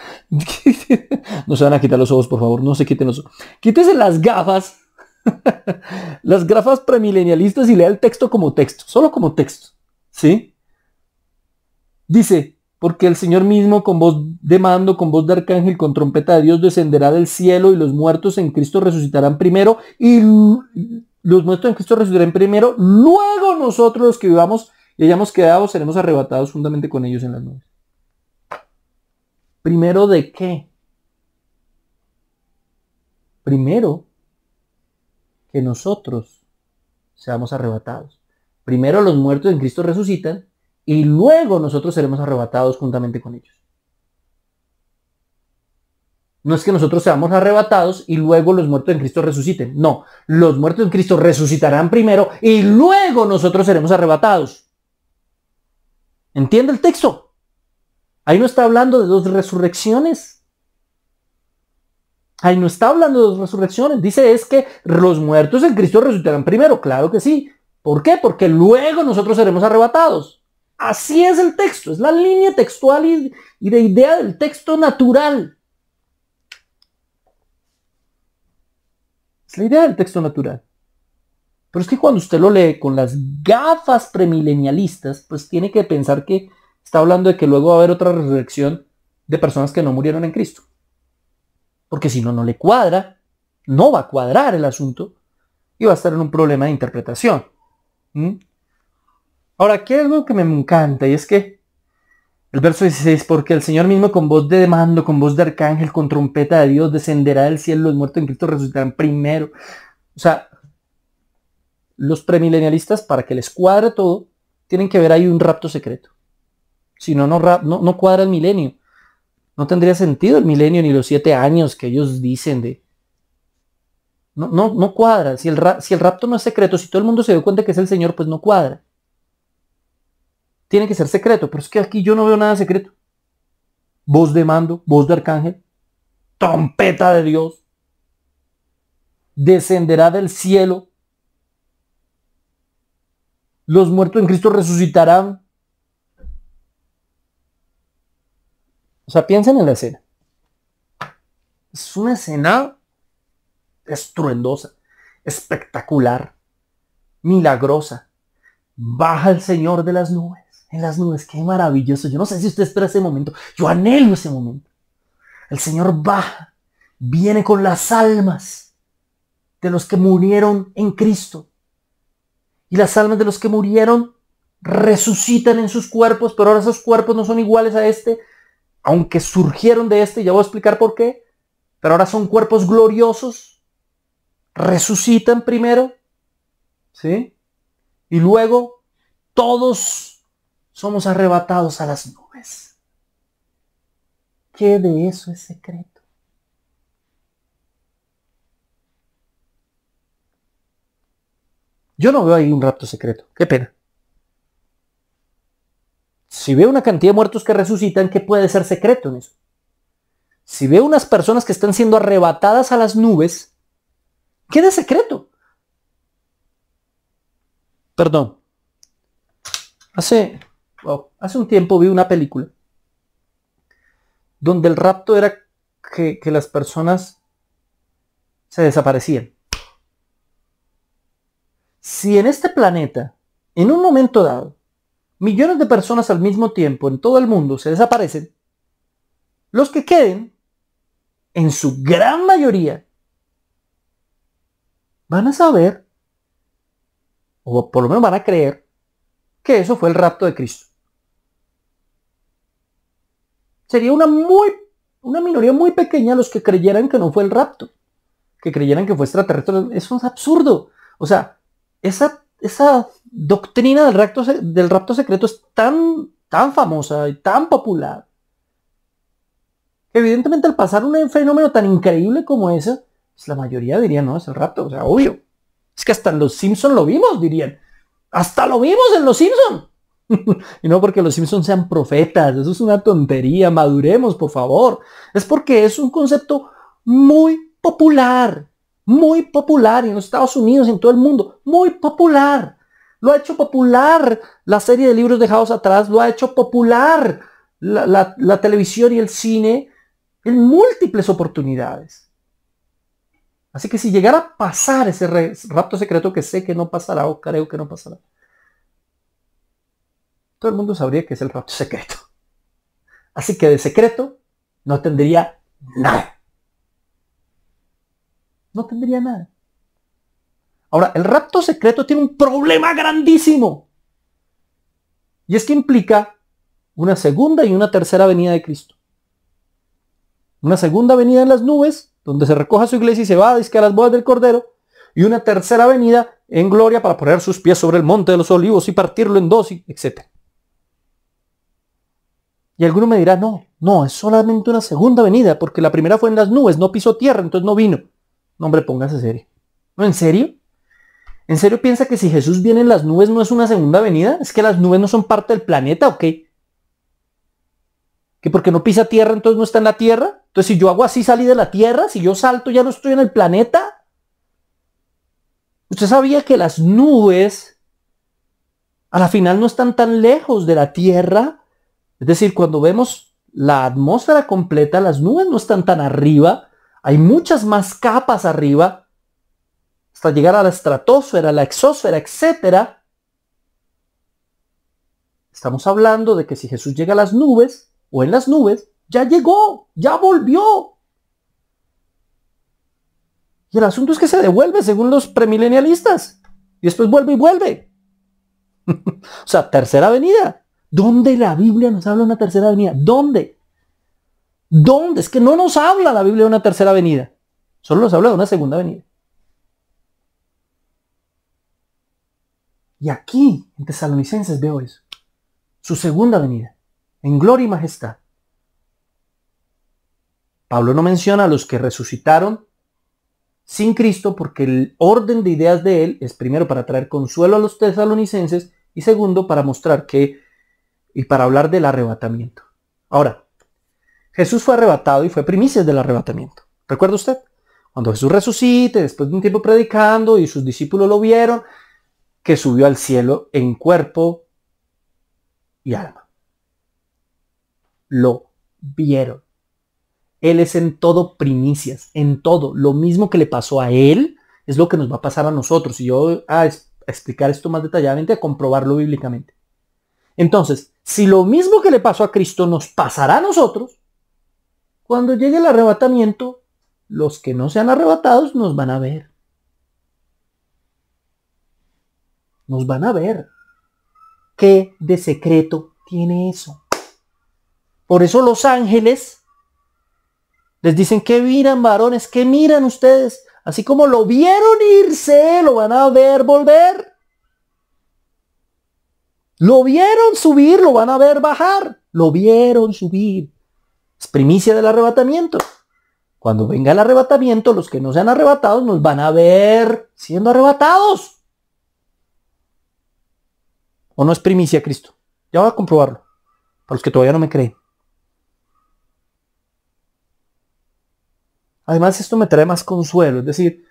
No se van a quitar los ojos, por favor. No se quiten los ojos. Quítese las gafas. Las gafas premilenialistas y lea el texto como texto. Solo como texto. ¿Sí? Dice, porque el Señor mismo con voz de mando, con voz de arcángel, con trompeta de Dios descenderá del cielo y los muertos en Cristo resucitarán primero y los muertos en Cristo resucitarán primero. Luego nosotros los que vivamos y hayamos quedado seremos arrebatados juntamente con ellos en las nubes. ¿Primero de qué? Primero que nosotros seamos arrebatados. Primero los muertos en Cristo resucitan y luego nosotros seremos arrebatados juntamente con ellos. No es que nosotros seamos arrebatados y luego los muertos en Cristo resuciten. No, los muertos en Cristo resucitarán primero y luego nosotros seremos arrebatados. ¿Entiende el texto? Ahí no está hablando de dos resurrecciones. Ahí no está hablando de dos resurrecciones. Dice es que los muertos en Cristo resucitarán primero. Claro que sí. ¿Por qué? Porque luego nosotros seremos arrebatados. Así es el texto. Es la línea textual y de idea del texto natural. Es la idea del texto natural. Pero es que cuando usted lo lee con las gafas premilenialistas, pues tiene que pensar que está hablando de que luego va a haber otra resurrección de personas que no murieron en Cristo. Porque si no, no le cuadra, no va a cuadrar el asunto y va a estar en un problema de interpretación. Ahora, aquí hay algo que me encanta y es que el verso 16, porque el Señor mismo con voz de mando, con voz de arcángel, con trompeta de Dios, descenderá del cielo, los muertos en Cristo resucitarán primero. O sea, los premilenialistas, para que les cuadre todo, tienen que ver ahí un rapto secreto. Si no, no cuadra el milenio. No tendría sentido el milenio ni los 7 años que ellos dicen de... No cuadra. Si el rapto no es secreto, si todo el mundo se dio cuenta que es el Señor, pues no cuadra. Tiene que ser secreto, pero es que aquí yo no veo nada secreto. Voz de mando, voz de arcángel, trompeta de Dios, descenderá del cielo, los muertos en Cristo resucitarán. O sea, piensen en la escena. Es una escena estruendosa, espectacular, milagrosa. Baja el Señor de las nubes. En las nubes, qué maravilloso. Yo no sé si usted espera ese momento. Yo anhelo ese momento. El Señor baja, viene con las almas de los que murieron en Cristo. Y las almas de los que murieron resucitan en sus cuerpos, pero ahora esos cuerpos no son iguales a este, aunque surgieron de este, ya voy a explicar por qué, pero ahora son cuerpos gloriosos, resucitan primero, ¿sí? Y luego todos somos arrebatados a las nubes. ¿Qué de eso es secreto? Yo no veo ahí un rapto secreto. Qué pena. Si veo una cantidad de muertos que resucitan, ¿qué puede ser secreto en eso? Si veo unas personas que están siendo arrebatadas a las nubes, ¿qué de secreto? Perdón. Hace un tiempo vi una película donde el rapto era que las personas se desaparecían. Si en este planeta, en un momento dado, millones de personas al mismo tiempo en todo el mundo se desaparecen, los que queden, en su gran mayoría, van a saber, o por lo menos van a creer, que eso fue el rapto de Cristo. Sería una minoría muy pequeña los que creyeran que no fue el rapto, que creyeran que fue extraterrestre. Eso es absurdo. O sea, esa doctrina del rapto secreto es tan famosa y tan popular, que evidentemente al pasar un fenómeno tan increíble como ese, pues la mayoría diría, no, es el rapto. O sea, obvio. Es que hasta en los Simpsons lo vimos, dirían. Hasta lo vimos en los Simpsons. Y no porque los Simpsons sean profetas, eso es una tontería, maduremos por favor. Es porque es un concepto muy popular y en los Estados Unidos y en todo el mundo, muy popular. Lo ha hecho popular la serie de libros dejados atrás, lo ha hecho popular la televisión y el cine en múltiples oportunidades. Así que si llegara a pasar ese rapto secreto, que sé que no pasará o creo que no pasará, todo el mundo sabría que es el rapto secreto. Así que de secreto no tendría nada. No tendría nada. Ahora, el rapto secreto tiene un problema grandísimo. Y es que implica una segunda y una tercera venida de Cristo. Una segunda venida en las nubes, donde se recoja su iglesia y se va a disque a las bodas del Cordero. Y una tercera venida en gloria para poner sus pies sobre el monte de los olivos y partirlo en dos, etc. Y alguno me dirá, no, no, es solamente una segunda venida, porque la primera fue en las nubes, no pisó tierra, entonces no vino. No, hombre, póngase serio. ¿No, en serio? ¿En serio piensa que si Jesús viene en las nubes no es una segunda venida? ¿Es que las nubes no son parte del planeta o qué? ¿Que porque no pisa tierra entonces no está en la tierra? Entonces si yo hago así salí de la tierra, si yo salto ya no estoy en el planeta. ¿Usted sabía que las nubes a la final no están tan lejos de la tierra? Es decir, cuando vemos la atmósfera completa, las nubes no están tan arriba, hay muchas más capas arriba, hasta llegar a la estratosfera, la exósfera, etc. Estamos hablando de que si Jesús llega a las nubes, o en las nubes, ya llegó, ya volvió. Y el asunto es que se devuelve según los premilenialistas. Y después vuelve y vuelve. O sea, tercera venida. ¿Dónde la Biblia nos habla de una tercera venida? ¿Dónde? ¿Dónde? Es que no nos habla la Biblia de una tercera venida. Solo nos habla de una segunda venida. Y aquí, en Tesalonicenses, veo eso. Su segunda venida. En gloria y majestad. Pablo no menciona a los que resucitaron sin Cristo porque el orden de ideas de él es primero para traer consuelo a los tesalonicenses y segundo para mostrar que y para hablar del arrebatamiento. Ahora, Jesús fue arrebatado y fue primicias del arrebatamiento. ¿Recuerda usted? Cuando Jesús resucite, después de un tiempo predicando y sus discípulos lo vieron, que subió al cielo en cuerpo y alma. Lo vieron. Él es en todo primicias, en todo. Lo mismo que le pasó a él es lo que nos va a pasar a nosotros. Y yo voy a explicar esto más detalladamente, a comprobarlo bíblicamente. Entonces, si lo mismo que le pasó a Cristo nos pasará a nosotros, cuando llegue el arrebatamiento, los que no sean arrebatados nos van a ver. Nos van a ver. ¿Qué de secreto tiene eso? Por eso los ángeles les dicen que miran, varones, que miran ustedes. Así como lo vieron irse, lo van a ver volver. Lo vieron subir, lo van a ver bajar. Lo vieron subir. Es primicia del arrebatamiento. Cuando venga el arrebatamiento, los que no sean arrebatados nos van a ver siendo arrebatados. ¿O no es primicia Cristo? Ya voy a comprobarlo. Para los que todavía no me creen. Además, esto me trae más consuelo. Es decir,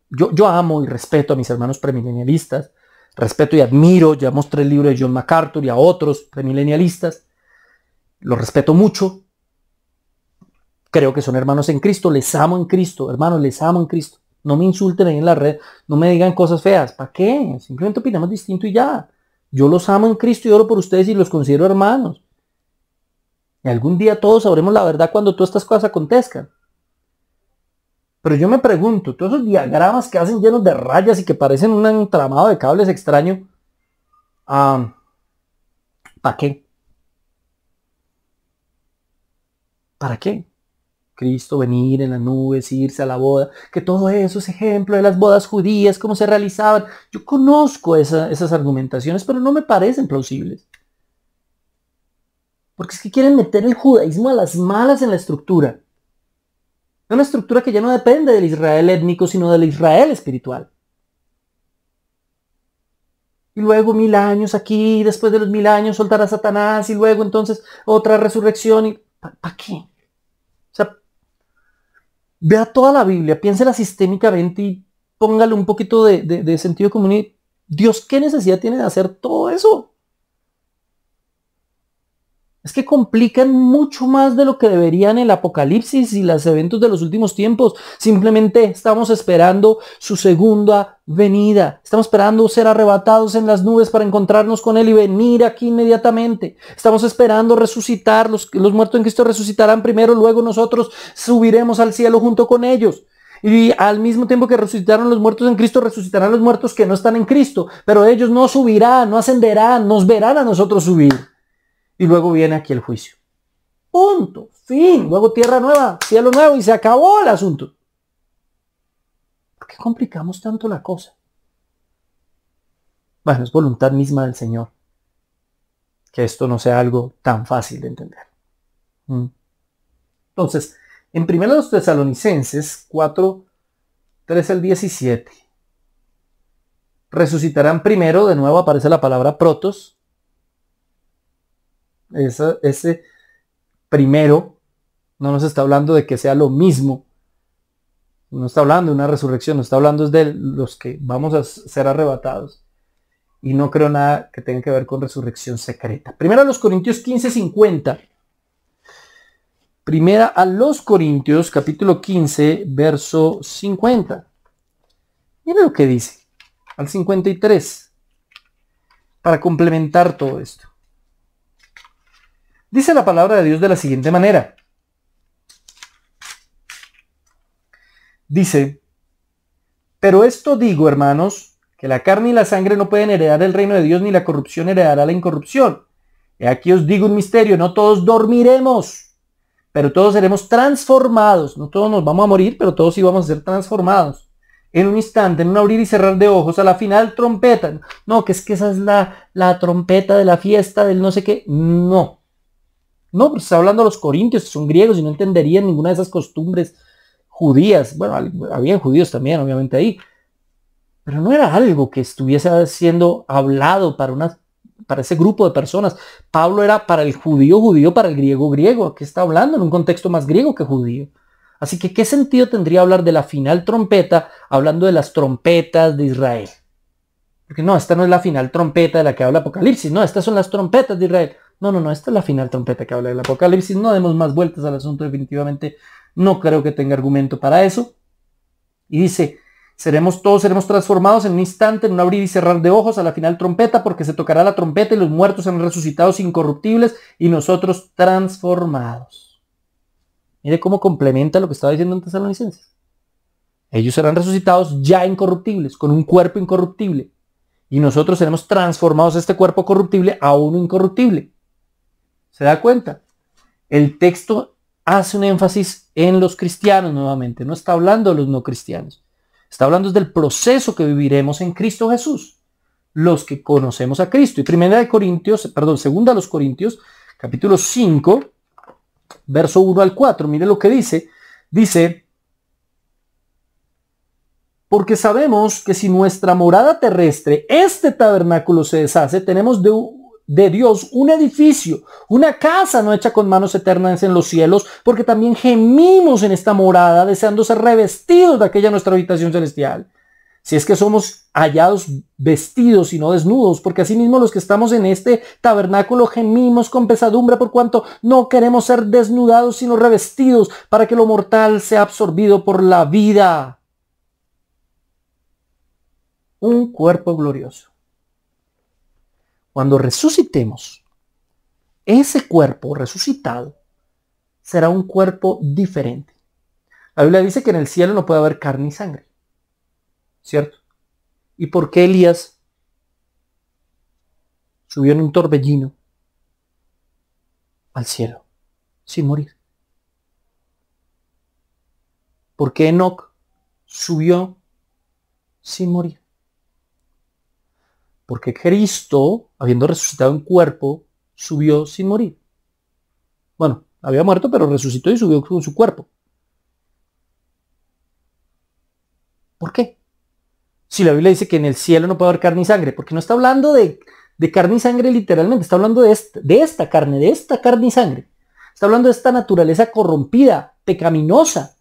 yo amo y respeto a mis hermanos premilenialistas. Respeto y admiro. Ya mostré el libro de John MacArthur y a otros premilenialistas. Los respeto mucho. Creo que son hermanos en Cristo. Les amo en Cristo. Hermanos, les amo en Cristo. No me insulten ahí en la red. No me digan cosas feas. ¿Para qué? Simplemente opinamos distinto y ya. Yo los amo en Cristo y oro por ustedes y los considero hermanos. Y algún día todos sabremos la verdad cuando todas estas cosas acontezcan. Pero yo me pregunto, todos esos diagramas que hacen llenos de rayas y que parecen un entramado de cables extraño, ¿para qué? ¿Para qué? Cristo venir en las nubes, irse a la boda, que todo eso es ejemplo de las bodas judías, cómo se realizaban. Yo conozco esas argumentaciones, pero no me parecen plausibles. Porque es que quieren meter el judaísmo a las malas en la estructura. Una estructura que ya no depende del Israel étnico, sino del Israel espiritual. Y luego 1000 años aquí, después de los 1000 años soltar a Satanás, y luego entonces otra resurrección. Y ¿para qué? O sea, vea toda la Biblia, piénsela sistémicamente y póngale un poquito de sentido común. Y Dios, ¿qué necesidad tiene de hacer todo eso? Es que complican mucho más de lo que deberían el apocalipsis y los eventos de los últimos tiempos. Simplemente estamos esperando su segunda venida. Estamos esperando ser arrebatados en las nubes para encontrarnos con Él y venir aquí inmediatamente. Estamos esperando resucitar. Los muertos en Cristo resucitarán primero, luego nosotros subiremos al cielo junto con ellos. Y al mismo tiempo que resucitaron los muertos en Cristo, resucitarán los muertos que no están en Cristo. Pero ellos no subirán, no ascenderán, nos verán a nosotros subir. Y luego viene aquí el juicio. Punto. Fin. Luego tierra nueva, cielo nuevo y se acabó el asunto. ¿Por qué complicamos tanto la cosa? Bueno, es voluntad misma del Señor. que esto no sea algo tan fácil de entender. Entonces, en 1 Tesalonicenses 4, 13 al 17, resucitarán primero, de nuevo aparece la palabra protos. Ese primero no nos está hablando de que sea lo mismo, no está hablando de una resurrección, no está hablando de los que vamos a ser arrebatados. Y no creo nada que tenga que ver con resurrección secreta. Primera a los Corintios 15:50. Primera a los Corintios, capítulo 15, verso 50. Mira lo que dice, al 53, para complementar todo esto. Dice la palabra de Dios de la siguiente manera. Dice, pero esto digo, hermanos, que la carne y la sangre no pueden heredar el reino de Dios, ni la corrupción heredará la incorrupción. Y aquí os digo un misterio, no todos dormiremos, pero todos seremos transformados. No todos nos vamos a morir, pero todos sí vamos a ser transformados. En un instante, en un abrir y cerrar de ojos, a la final trompeta. No, que esa es la trompeta de la fiesta del no sé qué. No. No, pues está hablando a los corintios, que son griegos y no entenderían ninguna de esas costumbres judías. Bueno, había judíos también, obviamente, ahí. Pero no era algo que estuviese siendo hablado para ese grupo de personas. Pablo era para el judío, para el griego. ¿Qué está hablando? En un contexto más griego que judío. Así que, ¿qué sentido tendría hablar de la final trompeta hablando de las trompetas de Israel? Porque no, esta no es la final trompeta de la que habla Apocalipsis. No, estas son las trompetas de Israel. No, esta es la final trompeta que habla del Apocalipsis. No demos más vueltas al asunto, definitivamente. No creo que tenga argumento para eso. Y dice, todos seremos transformados en un instante, en un abrir y cerrar de ojos, a la final trompeta, porque se tocará la trompeta y los muertos serán resucitados incorruptibles y nosotros transformados. Mire cómo complementa lo que estaba diciendo en Tesalonicenses. Ellos serán resucitados ya incorruptibles, con un cuerpo incorruptible. Y nosotros seremos transformados este cuerpo corruptible a uno incorruptible. ¿Se da cuenta? El texto hace un énfasis en los cristianos nuevamente. No está hablando de los no cristianos. Está hablando del proceso que viviremos en Cristo Jesús. Los que conocemos a Cristo. Y 2 los Corintios, capítulo 5, verso 1 al 4. Mire lo que dice. Dice, porque sabemos que si nuestra morada terrestre, este tabernáculo se deshace, tenemos de Dios un edificio, una casa no hecha con manos eternas en los cielos, porque también gemimos en esta morada, deseando ser revestidos de aquella nuestra habitación celestial. Si es que somos hallados vestidos y no desnudos, porque asimismo los que estamos en este tabernáculo gemimos con pesadumbre, por cuanto no queremos ser desnudados, sino revestidos, para que lo mortal sea absorbido por la vida. Un cuerpo glorioso. Cuando resucitemos, ese cuerpo resucitado será un cuerpo diferente. La Biblia dice que en el cielo no puede haber carne y sangre, ¿cierto? ¿Y por qué Elías subió en un torbellino al cielo sin morir? ¿Por qué Enoc subió sin morir? Porque Cristo, habiendo resucitado en cuerpo, subió sin morir. Bueno, había muerto, pero resucitó y subió con su cuerpo. ¿Por qué? Si la Biblia dice que en el cielo no puede haber carne y sangre, porque no está hablando de carne y sangre literalmente, está hablando de esta carne y sangre. Está hablando de esta naturaleza corrompida, pecaminosa.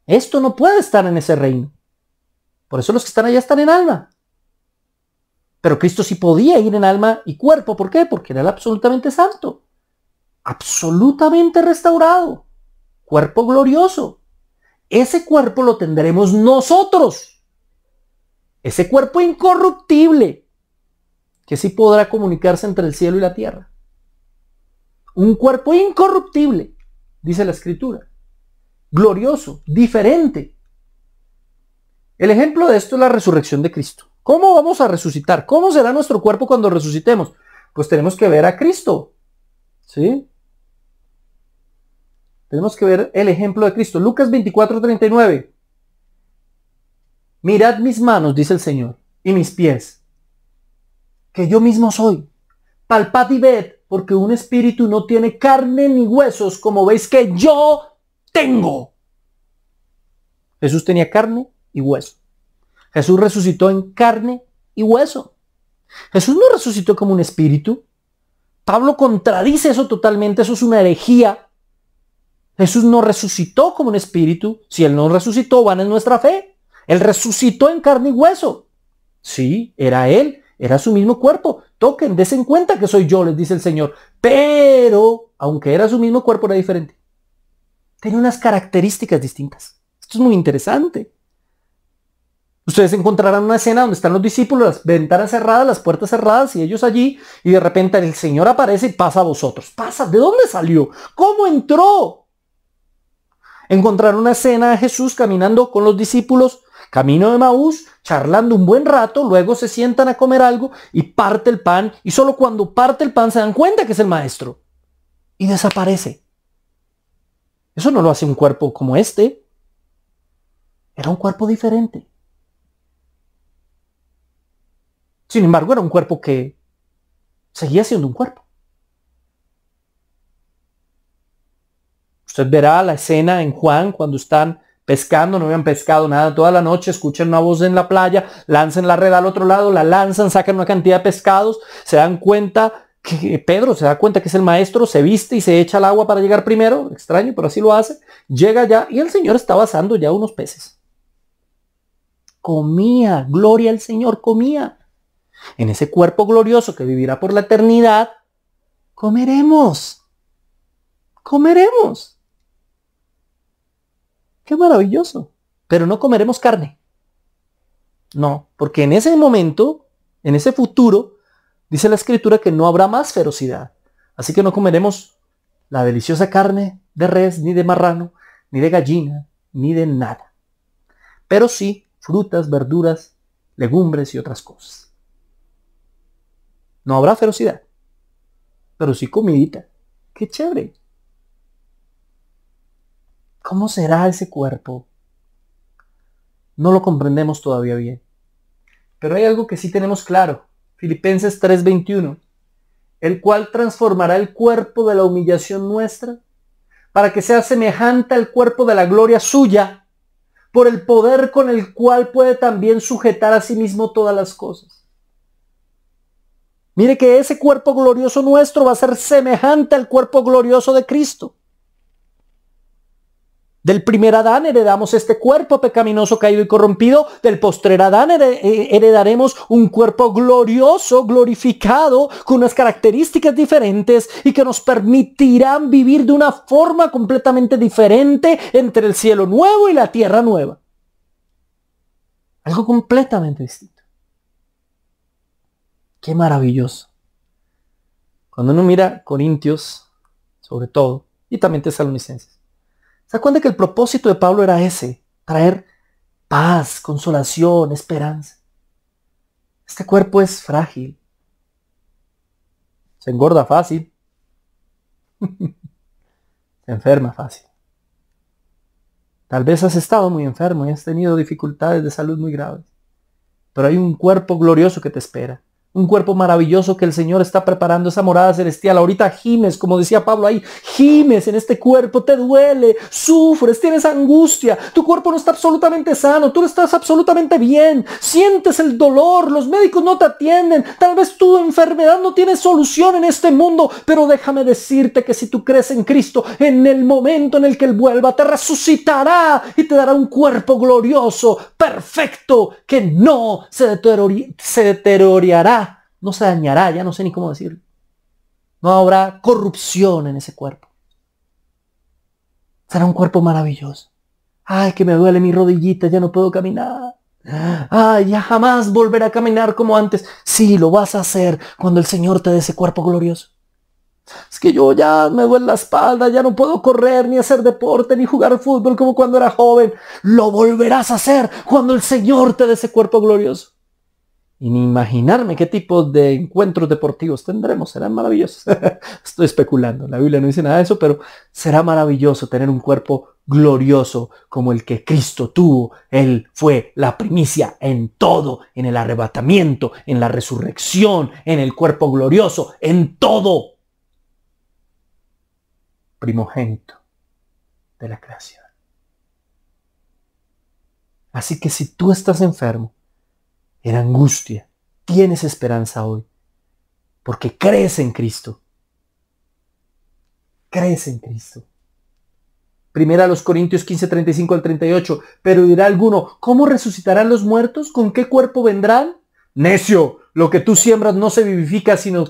Esto no puede estar en ese reino. Por eso los que están allá están en alma. Pero Cristo sí podía ir en alma y cuerpo. ¿Por qué? Porque era absolutamente santo. Absolutamente restaurado. Cuerpo glorioso. Ese cuerpo lo tendremos nosotros. Ese cuerpo incorruptible. Que sí podrá comunicarse entre el cielo y la tierra. Un cuerpo incorruptible. Dice la Escritura. Glorioso. Diferente. El ejemplo de esto es la resurrección de Cristo. ¿Cómo vamos a resucitar? ¿Cómo será nuestro cuerpo cuando resucitemos? Pues tenemos que ver a Cristo. ¿Sí? Tenemos que ver el ejemplo de Cristo. Lucas 24:39. Mirad mis manos, dice el Señor, y mis pies, que yo mismo soy. Palpad y ved, Porque un espíritu no tiene carne ni huesos, como veis que yo tengo. Jesús tenía carne y hueso. Jesús resucitó en carne y hueso. Jesús no resucitó como un espíritu. Pablo contradice eso totalmente, eso es una herejía. Jesús no resucitó como un espíritu. Si Él no resucitó, vana es nuestra fe. Él resucitó en carne y hueso. Sí, era Él, era su mismo cuerpo. Toquen, desen cuenta que soy yo, les dice el Señor. Pero, aunque era su mismo cuerpo, era diferente. Tenía unas características distintas. Esto es muy interesante. Ustedes encontrarán una escena donde están los discípulos, las ventanas cerradas, las puertas cerradas y ellos allí, y de repente el Señor aparece y pasa a vosotros. Pasa, ¿de dónde salió? ¿Cómo entró? Encontraron una escena de Jesús caminando con los discípulos, camino de Emaús, charlando un buen rato, luego se sientan a comer algo y parte el pan, y solo cuando parte el pan se dan cuenta que es el maestro y desaparece. Eso no lo hace un cuerpo como este. Era un cuerpo diferente. Sin embargo, era un cuerpo que seguía siendo un cuerpo. Usted verá la escena en Juan cuando están pescando, no habían pescado nada toda la noche, escuchan una voz en la playa, lanzan la red al otro lado, la lanzan, sacan una cantidad de pescados, se dan cuenta que Pedro se da cuenta que es el maestro, se viste y se echa al agua para llegar primero, extraño, pero así lo hace, llega ya y el Señor estaba asando ya unos peces. Comía, gloria al Señor, comía. En ese cuerpo glorioso que vivirá por la eternidad, comeremos. Comeremos. Qué maravilloso. Pero no comeremos carne. No, porque en ese momento, en ese futuro, dice la Escritura que no habrá más ferocidad. Así que no comeremos la deliciosa carne de res, ni de marrano, ni de gallina, ni de nada. Pero sí, frutas, verduras, legumbres y otras cosas. No habrá ferocidad, pero sí comidita. ¡Qué chévere! ¿Cómo será ese cuerpo? No lo comprendemos todavía bien. Pero hay algo que sí tenemos claro. Filipenses 3:21. El cual transformará el cuerpo de la humillación nuestra para que sea semejante al cuerpo de la gloria suya, por el poder con el cual puede también sujetar a sí mismo todas las cosas. Mire que ese cuerpo glorioso nuestro va a ser semejante al cuerpo glorioso de Cristo. Del primer Adán heredamos este cuerpo pecaminoso, caído y corrompido. Del postrer Adán heredaremos un cuerpo glorioso, glorificado, con unas características diferentes y que nos permitirán vivir de una forma completamente diferente entre el cielo nuevo y la tierra nueva. Algo completamente distinto. Qué maravilloso. Cuando uno mira Corintios, sobre todo, y también Tesalonicenses, se da cuenta que el propósito de Pablo era ese, traer paz, consolación, esperanza. Este cuerpo es frágil. Se engorda fácil. Se enferma fácil. Tal vez has estado muy enfermo y has tenido dificultades de salud muy graves. Pero hay un cuerpo glorioso que te espera. Un cuerpo maravilloso que el Señor está preparando, esa morada celestial. Ahorita gimes, como decía Pablo ahí, gimes en este cuerpo, te duele, sufres, tienes angustia, tu cuerpo no está absolutamente sano, tú no estás absolutamente bien, sientes el dolor, los médicos no te atienden, tal vez tu enfermedad no tiene solución en este mundo, pero déjame decirte que si tú crees en Cristo, en el momento en el que Él vuelva, te resucitará y te dará un cuerpo glorioso, perfecto, que no se deteriorará. No se dañará, ya no sé ni cómo decirlo. No habrá corrupción en ese cuerpo. Será un cuerpo maravilloso. Ay, que me duele mi rodillita, ya no puedo caminar. Ay, ya jamás volveré a caminar como antes. Sí, lo vas a hacer cuando el Señor te dé ese cuerpo glorioso. Es que yo ya me duele la espalda, ya no puedo correr, ni hacer deporte, ni jugar fútbol como cuando era joven. Lo volverás a hacer cuando el Señor te dé ese cuerpo glorioso. Y ni imaginarme qué tipo de encuentros deportivos tendremos. Serán maravillosos. Estoy especulando. La Biblia no dice nada de eso, pero será maravilloso tener un cuerpo glorioso como el que Cristo tuvo. Él fue la primicia en todo, en el arrebatamiento, en la resurrección, en el cuerpo glorioso, en todo. primogénito de la creación. Así que si tú estás enfermo, en angustia, tienes esperanza hoy, porque crees en Cristo. Crees en Cristo. Primera a los Corintios 15, 35 al 38. Pero dirá alguno, ¿cómo resucitarán los muertos? ¿Con qué cuerpo vendrán? Necio, lo que tú siembras no se vivifica, sino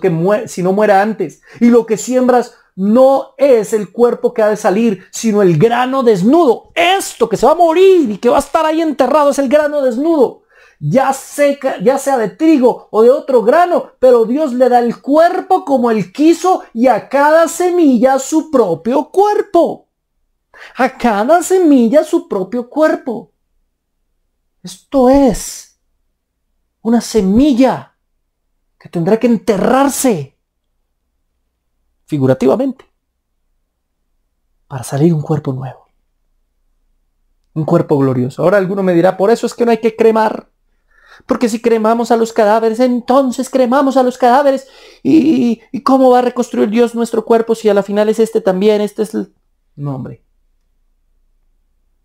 muera antes. Y lo que siembras no es el cuerpo que ha de salir, sino el grano desnudo. Esto que se va a morir y que va a estar ahí enterrado es el grano desnudo. Ya sea de trigo o de otro grano, pero Dios le da el cuerpo como Él quiso y a cada semilla su propio cuerpo. A cada semilla su propio cuerpo. Esto es una semilla que tendrá que enterrarse figurativamente para salir un cuerpo nuevo. Un cuerpo glorioso. Ahora alguno me dirá, por eso es que no hay que cremar. Porque si cremamos a los cadáveres, entonces cremamos a los cadáveres. ¿Y cómo va a reconstruir Dios nuestro cuerpo si a la final es este también? Este es el... No, hombre.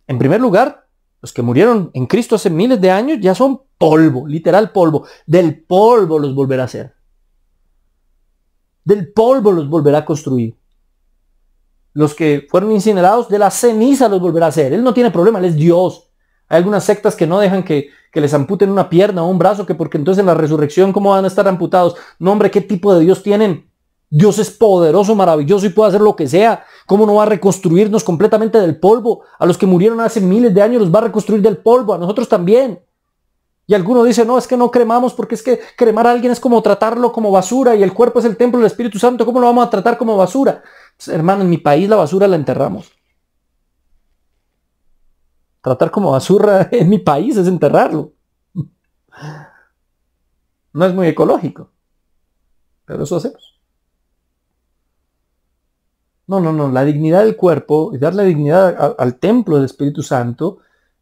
En primer lugar, los que murieron en Cristo hace miles de años ya son polvo, literal polvo. Del polvo los volverá a hacer. Del polvo los volverá a construir. Los que fueron incinerados, de la ceniza los volverá a hacer. Él no tiene problema, Él es Dios. Hay algunas sectas que no dejan que les amputen una pierna o un brazo, que porque entonces en la resurrección, ¿cómo van a estar amputados? No, hombre, ¿qué tipo de Dios tienen? Dios es poderoso, maravilloso y puede hacer lo que sea. ¿Cómo no va a reconstruirnos completamente del polvo? A los que murieron hace miles de años los va a reconstruir del polvo, a nosotros también. Y alguno dice, no, es que no cremamos porque es que cremar a alguien es como tratarlo como basura y el cuerpo es el templo del Espíritu Santo. ¿Cómo lo vamos a tratar como basura? Pues, hermano, en mi país la basura la enterramos. Tratar como basura en mi país es enterrarlo. No es muy ecológico, pero eso hacemos. No. La dignidad del cuerpo y darle dignidad al templo del Espíritu Santo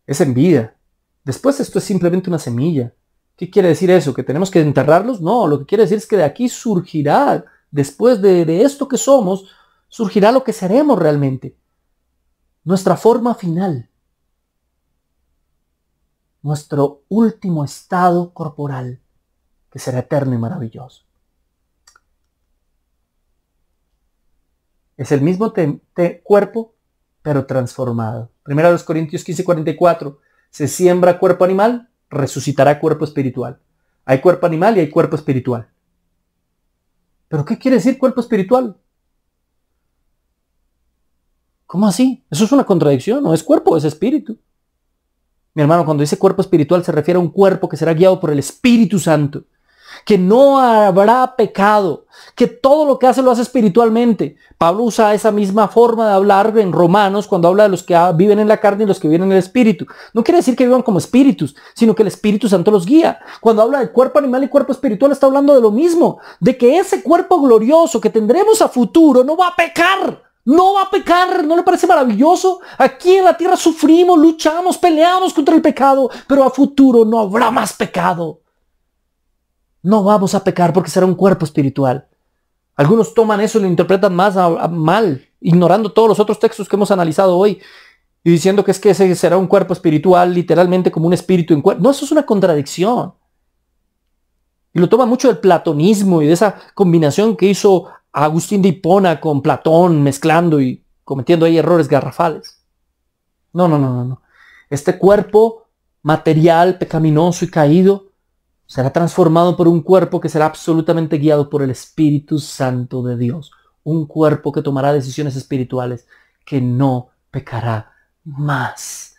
es en vida. Después esto es simplemente una semilla. ¿Qué quiere decir eso? ¿Que tenemos que enterrarlos? No, lo que quiere decir es que de aquí surgirá, después de esto que somos, surgirá lo que seremos realmente. Nuestra forma final. Nuestro último estado corporal, que será eterno y maravilloso. Es el mismo cuerpo, pero transformado. Primera de los Corintios 15, 44. Se siembra cuerpo animal, resucitará cuerpo espiritual. Hay cuerpo animal y hay cuerpo espiritual. ¿Pero qué quiere decir cuerpo espiritual? ¿Cómo así? Eso es una contradicción. No es cuerpo, es espíritu. Mi hermano, cuando dice cuerpo espiritual se refiere a un cuerpo que será guiado por el Espíritu Santo. Que no habrá pecado, que todo lo que hace lo hace espiritualmente. Pablo usa esa misma forma de hablar en Romanos cuando habla de los que viven en la carne y los que viven en el espíritu. No quiere decir que vivan como espíritus, sino que el Espíritu Santo los guía. Cuando habla de cuerpo animal y cuerpo espiritual está hablando de lo mismo, de que ese cuerpo glorioso que tendremos a futuro no va a pecar. No va a pecar, ¿no le parece maravilloso? Aquí en la tierra sufrimos, luchamos, peleamos contra el pecado, pero a futuro no habrá más pecado. No vamos a pecar porque será un cuerpo espiritual. Algunos toman eso y lo interpretan más mal, ignorando todos los otros textos que hemos analizado hoy y diciendo que es que ese será un cuerpo espiritual, literalmente como un espíritu en cuerpo. No, eso es una contradicción. Y lo toma mucho del platonismo y de esa combinación que hizo Agustín de Hipona con Platón, mezclando y cometiendo ahí errores garrafales. No. Este cuerpo material, pecaminoso y caído será transformado por un cuerpo que será absolutamente guiado por el Espíritu Santo de Dios. Un cuerpo que tomará decisiones espirituales, que no pecará más.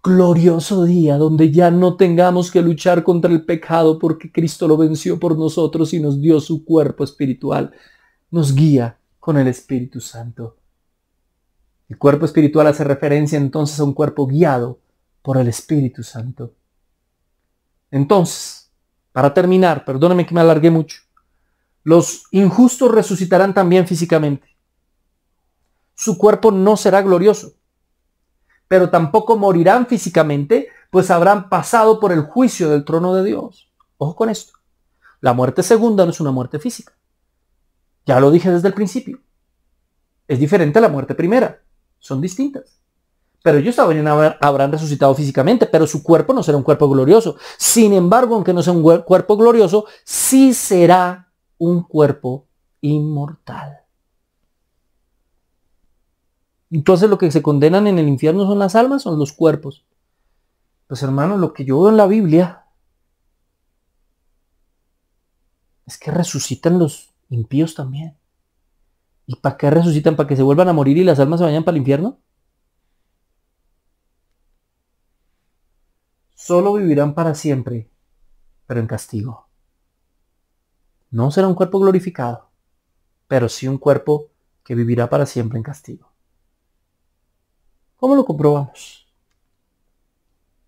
Glorioso día donde ya no tengamos que luchar contra el pecado porque Cristo lo venció por nosotros y nos dio su cuerpo espiritual. Nos guía con el Espíritu Santo. El cuerpo espiritual hace referencia entonces a un cuerpo guiado por el Espíritu Santo. Entonces, para terminar, perdóname que me alargué mucho, los injustos resucitarán también físicamente. Su cuerpo no será glorioso, pero tampoco morirán físicamente, pues habrán pasado por el juicio del trono de Dios. Ojo con esto. La muerte segunda no es una muerte física. Ya lo dije desde el principio. Es diferente a la muerte primera. Son distintas. Pero ellos habrán resucitado físicamente, pero su cuerpo no será un cuerpo glorioso. Sin embargo, aunque no sea un cuerpo glorioso, sí será un cuerpo inmortal. Entonces lo que se condenan en el infierno son las almas, son los cuerpos. Pues hermanos, lo que yo veo en la Biblia es que resucitan los impíos también. ¿Y para qué resucitan? ¿Para que se vuelvan a morir y las almas se vayan para el infierno? Solo vivirán para siempre, pero en castigo. No será un cuerpo glorificado, pero sí un cuerpo que vivirá para siempre en castigo. ¿Cómo lo comprobamos?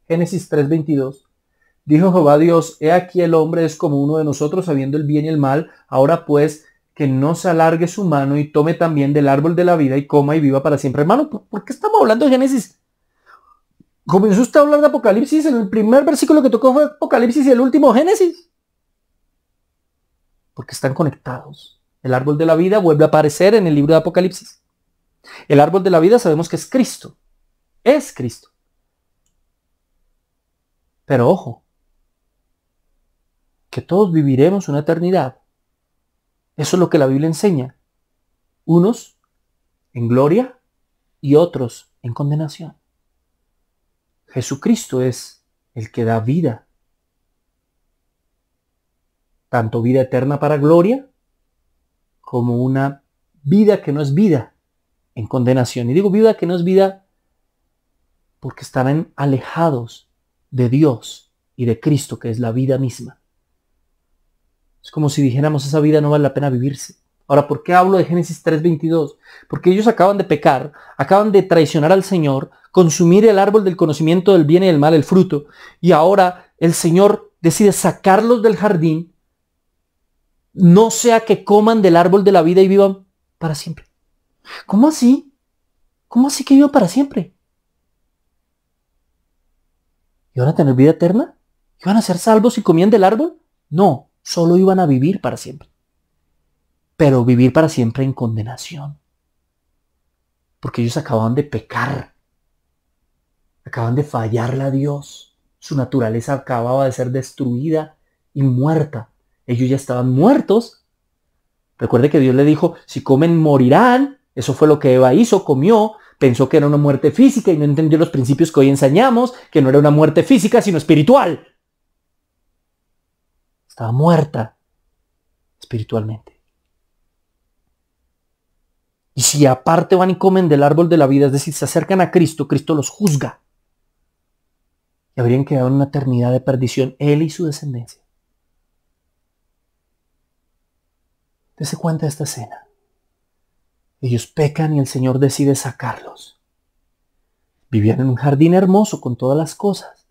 Génesis 3:22. Dijo Jehová Dios, he aquí el hombre es como uno de nosotros, sabiendo el bien y el mal. Ahora pues, que no se alargue su mano y tome también del árbol de la vida y coma y viva para siempre. Hermano, ¿por qué estamos hablando de Génesis? Comenzó usted a hablar de Apocalipsis, en el primer versículo que tocó fue Apocalipsis y el último Génesis. Porque están conectados. El árbol de la vida vuelve a aparecer en el libro de Apocalipsis. El árbol de la vida sabemos que es Cristo. Es Cristo. Pero ojo, que todos viviremos una eternidad. Eso es lo que la Biblia enseña. Unos en gloria y otros en condenación. Jesucristo es el que da vida. Tanto vida eterna para gloria como una vida que no es vida en condenación. Y digo vida que no es vida porque estarán alejados de Dios y de Cristo, que es la vida misma. Es como si dijéramos, esa vida no vale la pena vivirse. Ahora, ¿por qué hablo de Génesis 3:22? Porque ellos acaban de pecar, acaban de traicionar al Señor, consumir el árbol del conocimiento del bien y del mal, el fruto, y ahora el Señor decide sacarlos del jardín, no sea que coman del árbol de la vida y vivan para siempre. ¿Cómo así? ¿Cómo así que vivan para siempre? ¿Y van a tener vida eterna? ¿Iban a ser salvos si comían del árbol? No, solo iban a vivir para siempre. Pero vivir para siempre en condenación. Porque ellos acababan de pecar. Acaban de fallarle a Dios. Su naturaleza acababa de ser destruida y muerta. Ellos ya estaban muertos. Recuerde que Dios le dijo, si comen morirán. Eso fue lo que Eva hizo, comió. Pensó que era una muerte física y no entendió los principios que hoy enseñamos, que no era una muerte física, sino espiritual. Estaba muerta espiritualmente. Y si aparte van y comen del árbol de la vida, es decir, se acercan a Cristo, Cristo los juzga. Y habrían quedado en una eternidad de perdición, él y su descendencia. Dese cuenta de esta escena. Ellos pecan y el Señor decide sacarlos. Vivían en un jardín hermoso con todas las cosas.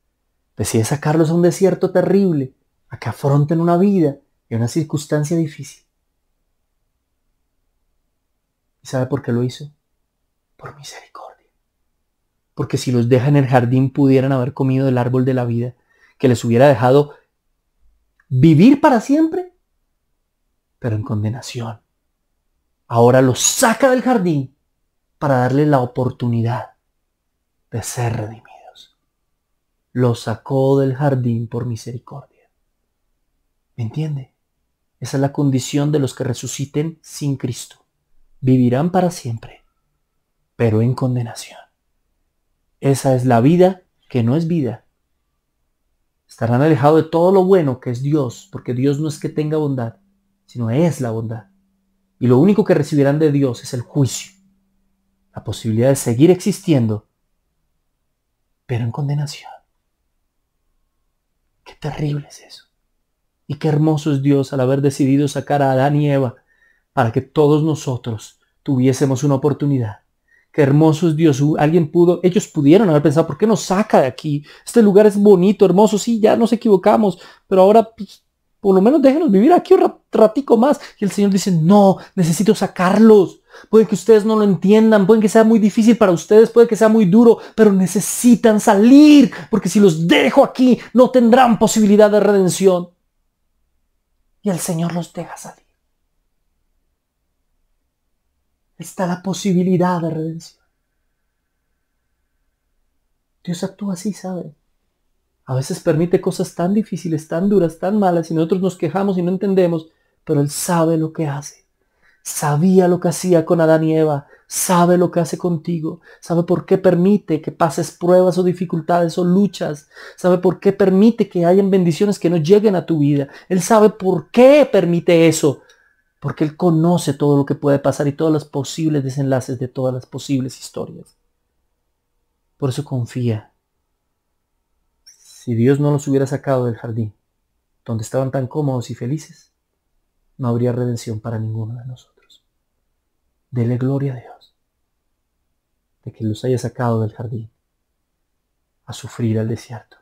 Decide sacarlos a un desierto terrible, a que afronten una vida y una circunstancia difícil. ¿Y sabe por qué lo hizo? Por misericordia. Porque si los deja en el jardín pudieran haber comido del árbol de la vida, que les hubiera dejado vivir para siempre, pero en condenación. Ahora los saca del jardín para darle la oportunidad de ser redimidos. Los sacó del jardín por misericordia. ¿Me entiende? Esa es la condición de los que resuciten sin Cristo. Vivirán para siempre, pero en condenación. Esa es la vida que no es vida. Estarán alejados de todo lo bueno que es Dios, porque Dios no es que tenga bondad, sino es la bondad. Y lo único que recibirán de Dios es el juicio, la posibilidad de seguir existiendo, pero en condenación. Qué terrible es eso. Y qué hermoso es Dios al haber decidido sacar a Adán y Eva para que todos nosotros tuviésemos una oportunidad. Qué hermoso es Dios. Ellos pudieron haber pensado, ¿por qué nos saca de aquí? Este lugar es bonito, hermoso, sí, ya nos equivocamos, pero ahora pues, por lo menos déjenos vivir aquí un ratico más. Y el Señor dice, no, necesito sacarlos. Puede que ustedes no lo entiendan, puede que sea muy difícil para ustedes, puede que sea muy duro, pero necesitan salir, porque si los dejo aquí, no tendrán posibilidad de redención. Y el Señor los deja salir. está la posibilidad de redención. Dios actúa así, ¿sabe? A veces permite cosas tan difíciles, tan duras, tan malas, y nosotros nos quejamos y no entendemos, pero Él sabe lo que hace. Sabía lo que hacía con Adán y Eva, sabe lo que hace contigo, sabe por qué permite que pases pruebas o dificultades o luchas, sabe por qué permite que hayan bendiciones que no lleguen a tu vida. Él sabe por qué permite eso, porque Él conoce todo lo que puede pasar y todos los posibles desenlaces de todas las posibles historias. Por eso confía. Si Dios no los hubiera sacado del jardín, donde estaban tan cómodos y felices, no habría redención para ninguno de nosotros. Dele gloria a Dios de que los haya sacado del jardín a sufrir al desierto.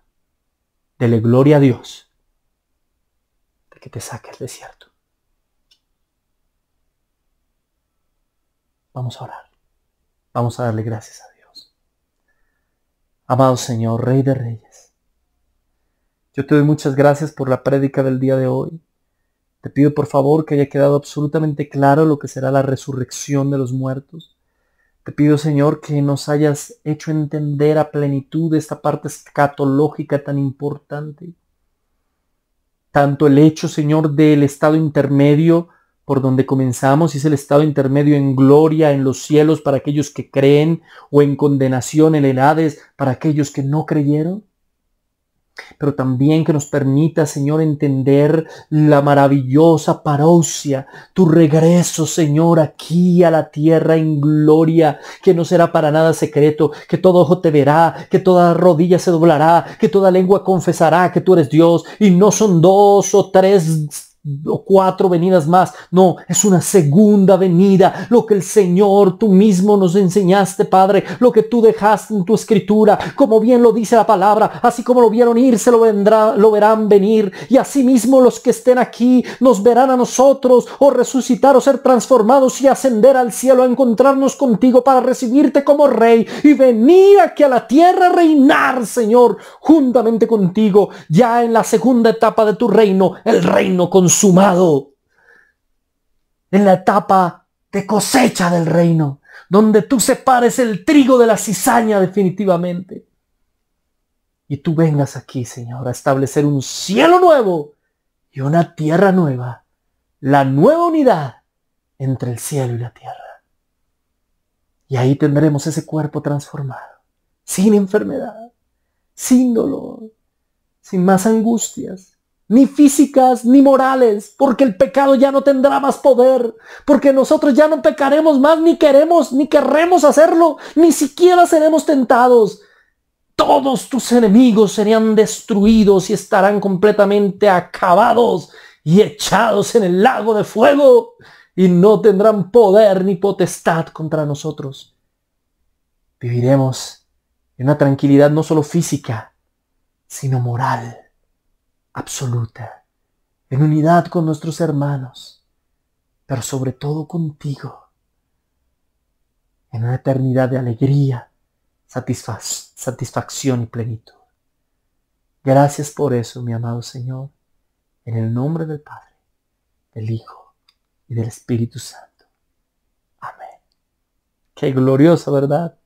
Dele gloria a Dios de que te saque al desierto. Vamos a orar. Vamos a darle gracias a Dios. Amado Señor, Rey de Reyes, yo te doy muchas gracias por la prédica del día de hoy. Te pido por favor que haya quedado absolutamente claro lo que será la resurrección de los muertos. Te pido, Señor, que nos hayas hecho entender a plenitud esta parte escatológica tan importante. Tanto el hecho, Señor, del estado intermedio por donde comenzamos, y es el estado intermedio en gloria en los cielos para aquellos que creen, o en condenación en el Hades para aquellos que no creyeron. Pero también que nos permita, Señor, entender la maravillosa parousia, tu regreso, Señor, aquí a la tierra en gloria, que no será para nada secreto, que todo ojo te verá, que toda rodilla se doblará, que toda lengua confesará que tú eres Dios, y no son 2 o 3 o 4 venidas más. No, es una segunda venida. Lo que el Señor tú mismo nos enseñaste, Padre, lo que tú dejaste en tu escritura, como bien lo dice la palabra, así como lo vieron irse, lo verán venir, y asimismo los que estén aquí nos verán a nosotros, o resucitar, o ser transformados y ascender al cielo a encontrarnos contigo para recibirte como Rey y venir aquí a la tierra a reinar, Señor, juntamente contigo, ya en la segunda etapa de tu reino, el reino consumado, en la etapa de cosecha del reino, donde tú separes el trigo de la cizaña definitivamente, y tú vengas aquí, Señor, a establecer un cielo nuevo y una tierra nueva, la nueva unidad entre el cielo y la tierra. Y ahí tendremos ese cuerpo transformado, sin enfermedad, sin dolor, sin más angustias, ni físicas ni morales, porque el pecado ya no tendrá más poder, porque nosotros ya no pecaremos más, ni querremos hacerlo, ni siquiera seremos tentados. Todos tus enemigos serían destruidos y estarán completamente acabados y echados en el lago de fuego, y no tendrán poder ni potestad contra nosotros. Viviremos en una tranquilidad no solo física, sino moral, absoluta, en unidad con nuestros hermanos, pero sobre todo contigo, en una eternidad de alegría, satisfacción y plenitud. Gracias por eso, mi amado Señor, en el nombre del Padre, del Hijo y del Espíritu Santo. Amén. Qué gloriosa, ¿verdad?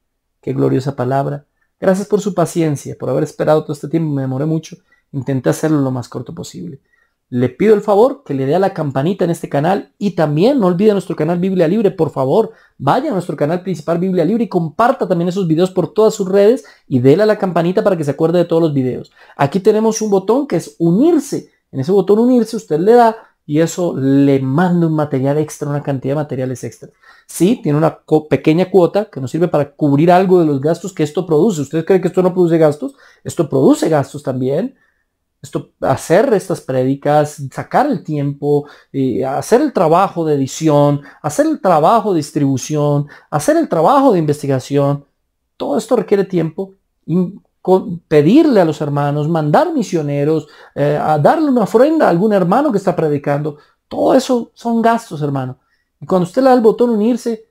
Qué gloriosa palabra. Gracias por su paciencia, por haber esperado todo este tiempo. Me demoré mucho. Intenté hacerlo lo más corto posible. Le pido el favor que le dé a la campanita en este canal, y también no olvide nuestro canal Biblia Libre. Por favor, vaya a nuestro canal principal Biblia Libre y comparta también esos videos por todas sus redes, y déle a la campanita para que se acuerde de todos los videos. Aquí tenemos un botón que es unirse. En ese botón unirse usted le da, y eso le manda un material extra, una cantidad de materiales extras. Sí, tiene una pequeña cuota que nos sirve para cubrir algo de los gastos que esto produce. ¿Usted cree que esto no produce gastos? Esto produce gastos también. Hacer estas prédicas, sacar el tiempo, hacer el trabajo de edición, hacer el trabajo de distribución, hacer el trabajo de investigación, todo esto requiere tiempo. Y pedirle a los hermanos, mandar misioneros, a darle una ofrenda a algún hermano que está predicando, todo eso son gastos, hermano. Y cuando usted le da el botón unirse,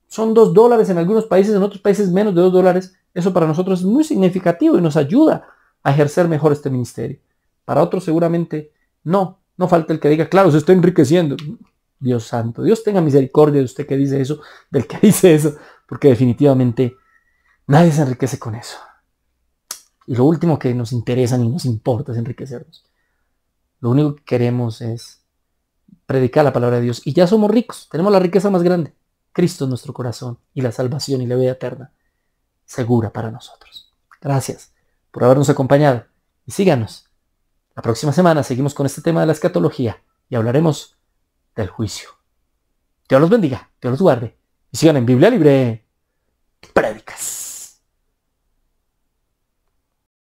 son $2 en algunos países, en otros países menos de $2. Eso para nosotros es muy significativo y nos ayuda a ejercer mejor este ministerio. Para otros seguramente no falta el que diga, claro, se está enriqueciendo. Dios santo. Dios tenga misericordia de usted que dice eso, del que dice eso, porque definitivamente nadie se enriquece con eso. Y lo último que nos interesa ni nos importa es enriquecernos. Lo único que queremos es predicar la palabra de Dios. Y ya somos ricos, tenemos la riqueza más grande. Cristo en nuestro corazón y la salvación y la vida eterna segura para nosotros. Gracias por habernos acompañado y síganos. La próxima semana seguimos con este tema de la escatología y hablaremos del juicio. Dios los bendiga, Dios los guarde y sigan en Biblia Libre.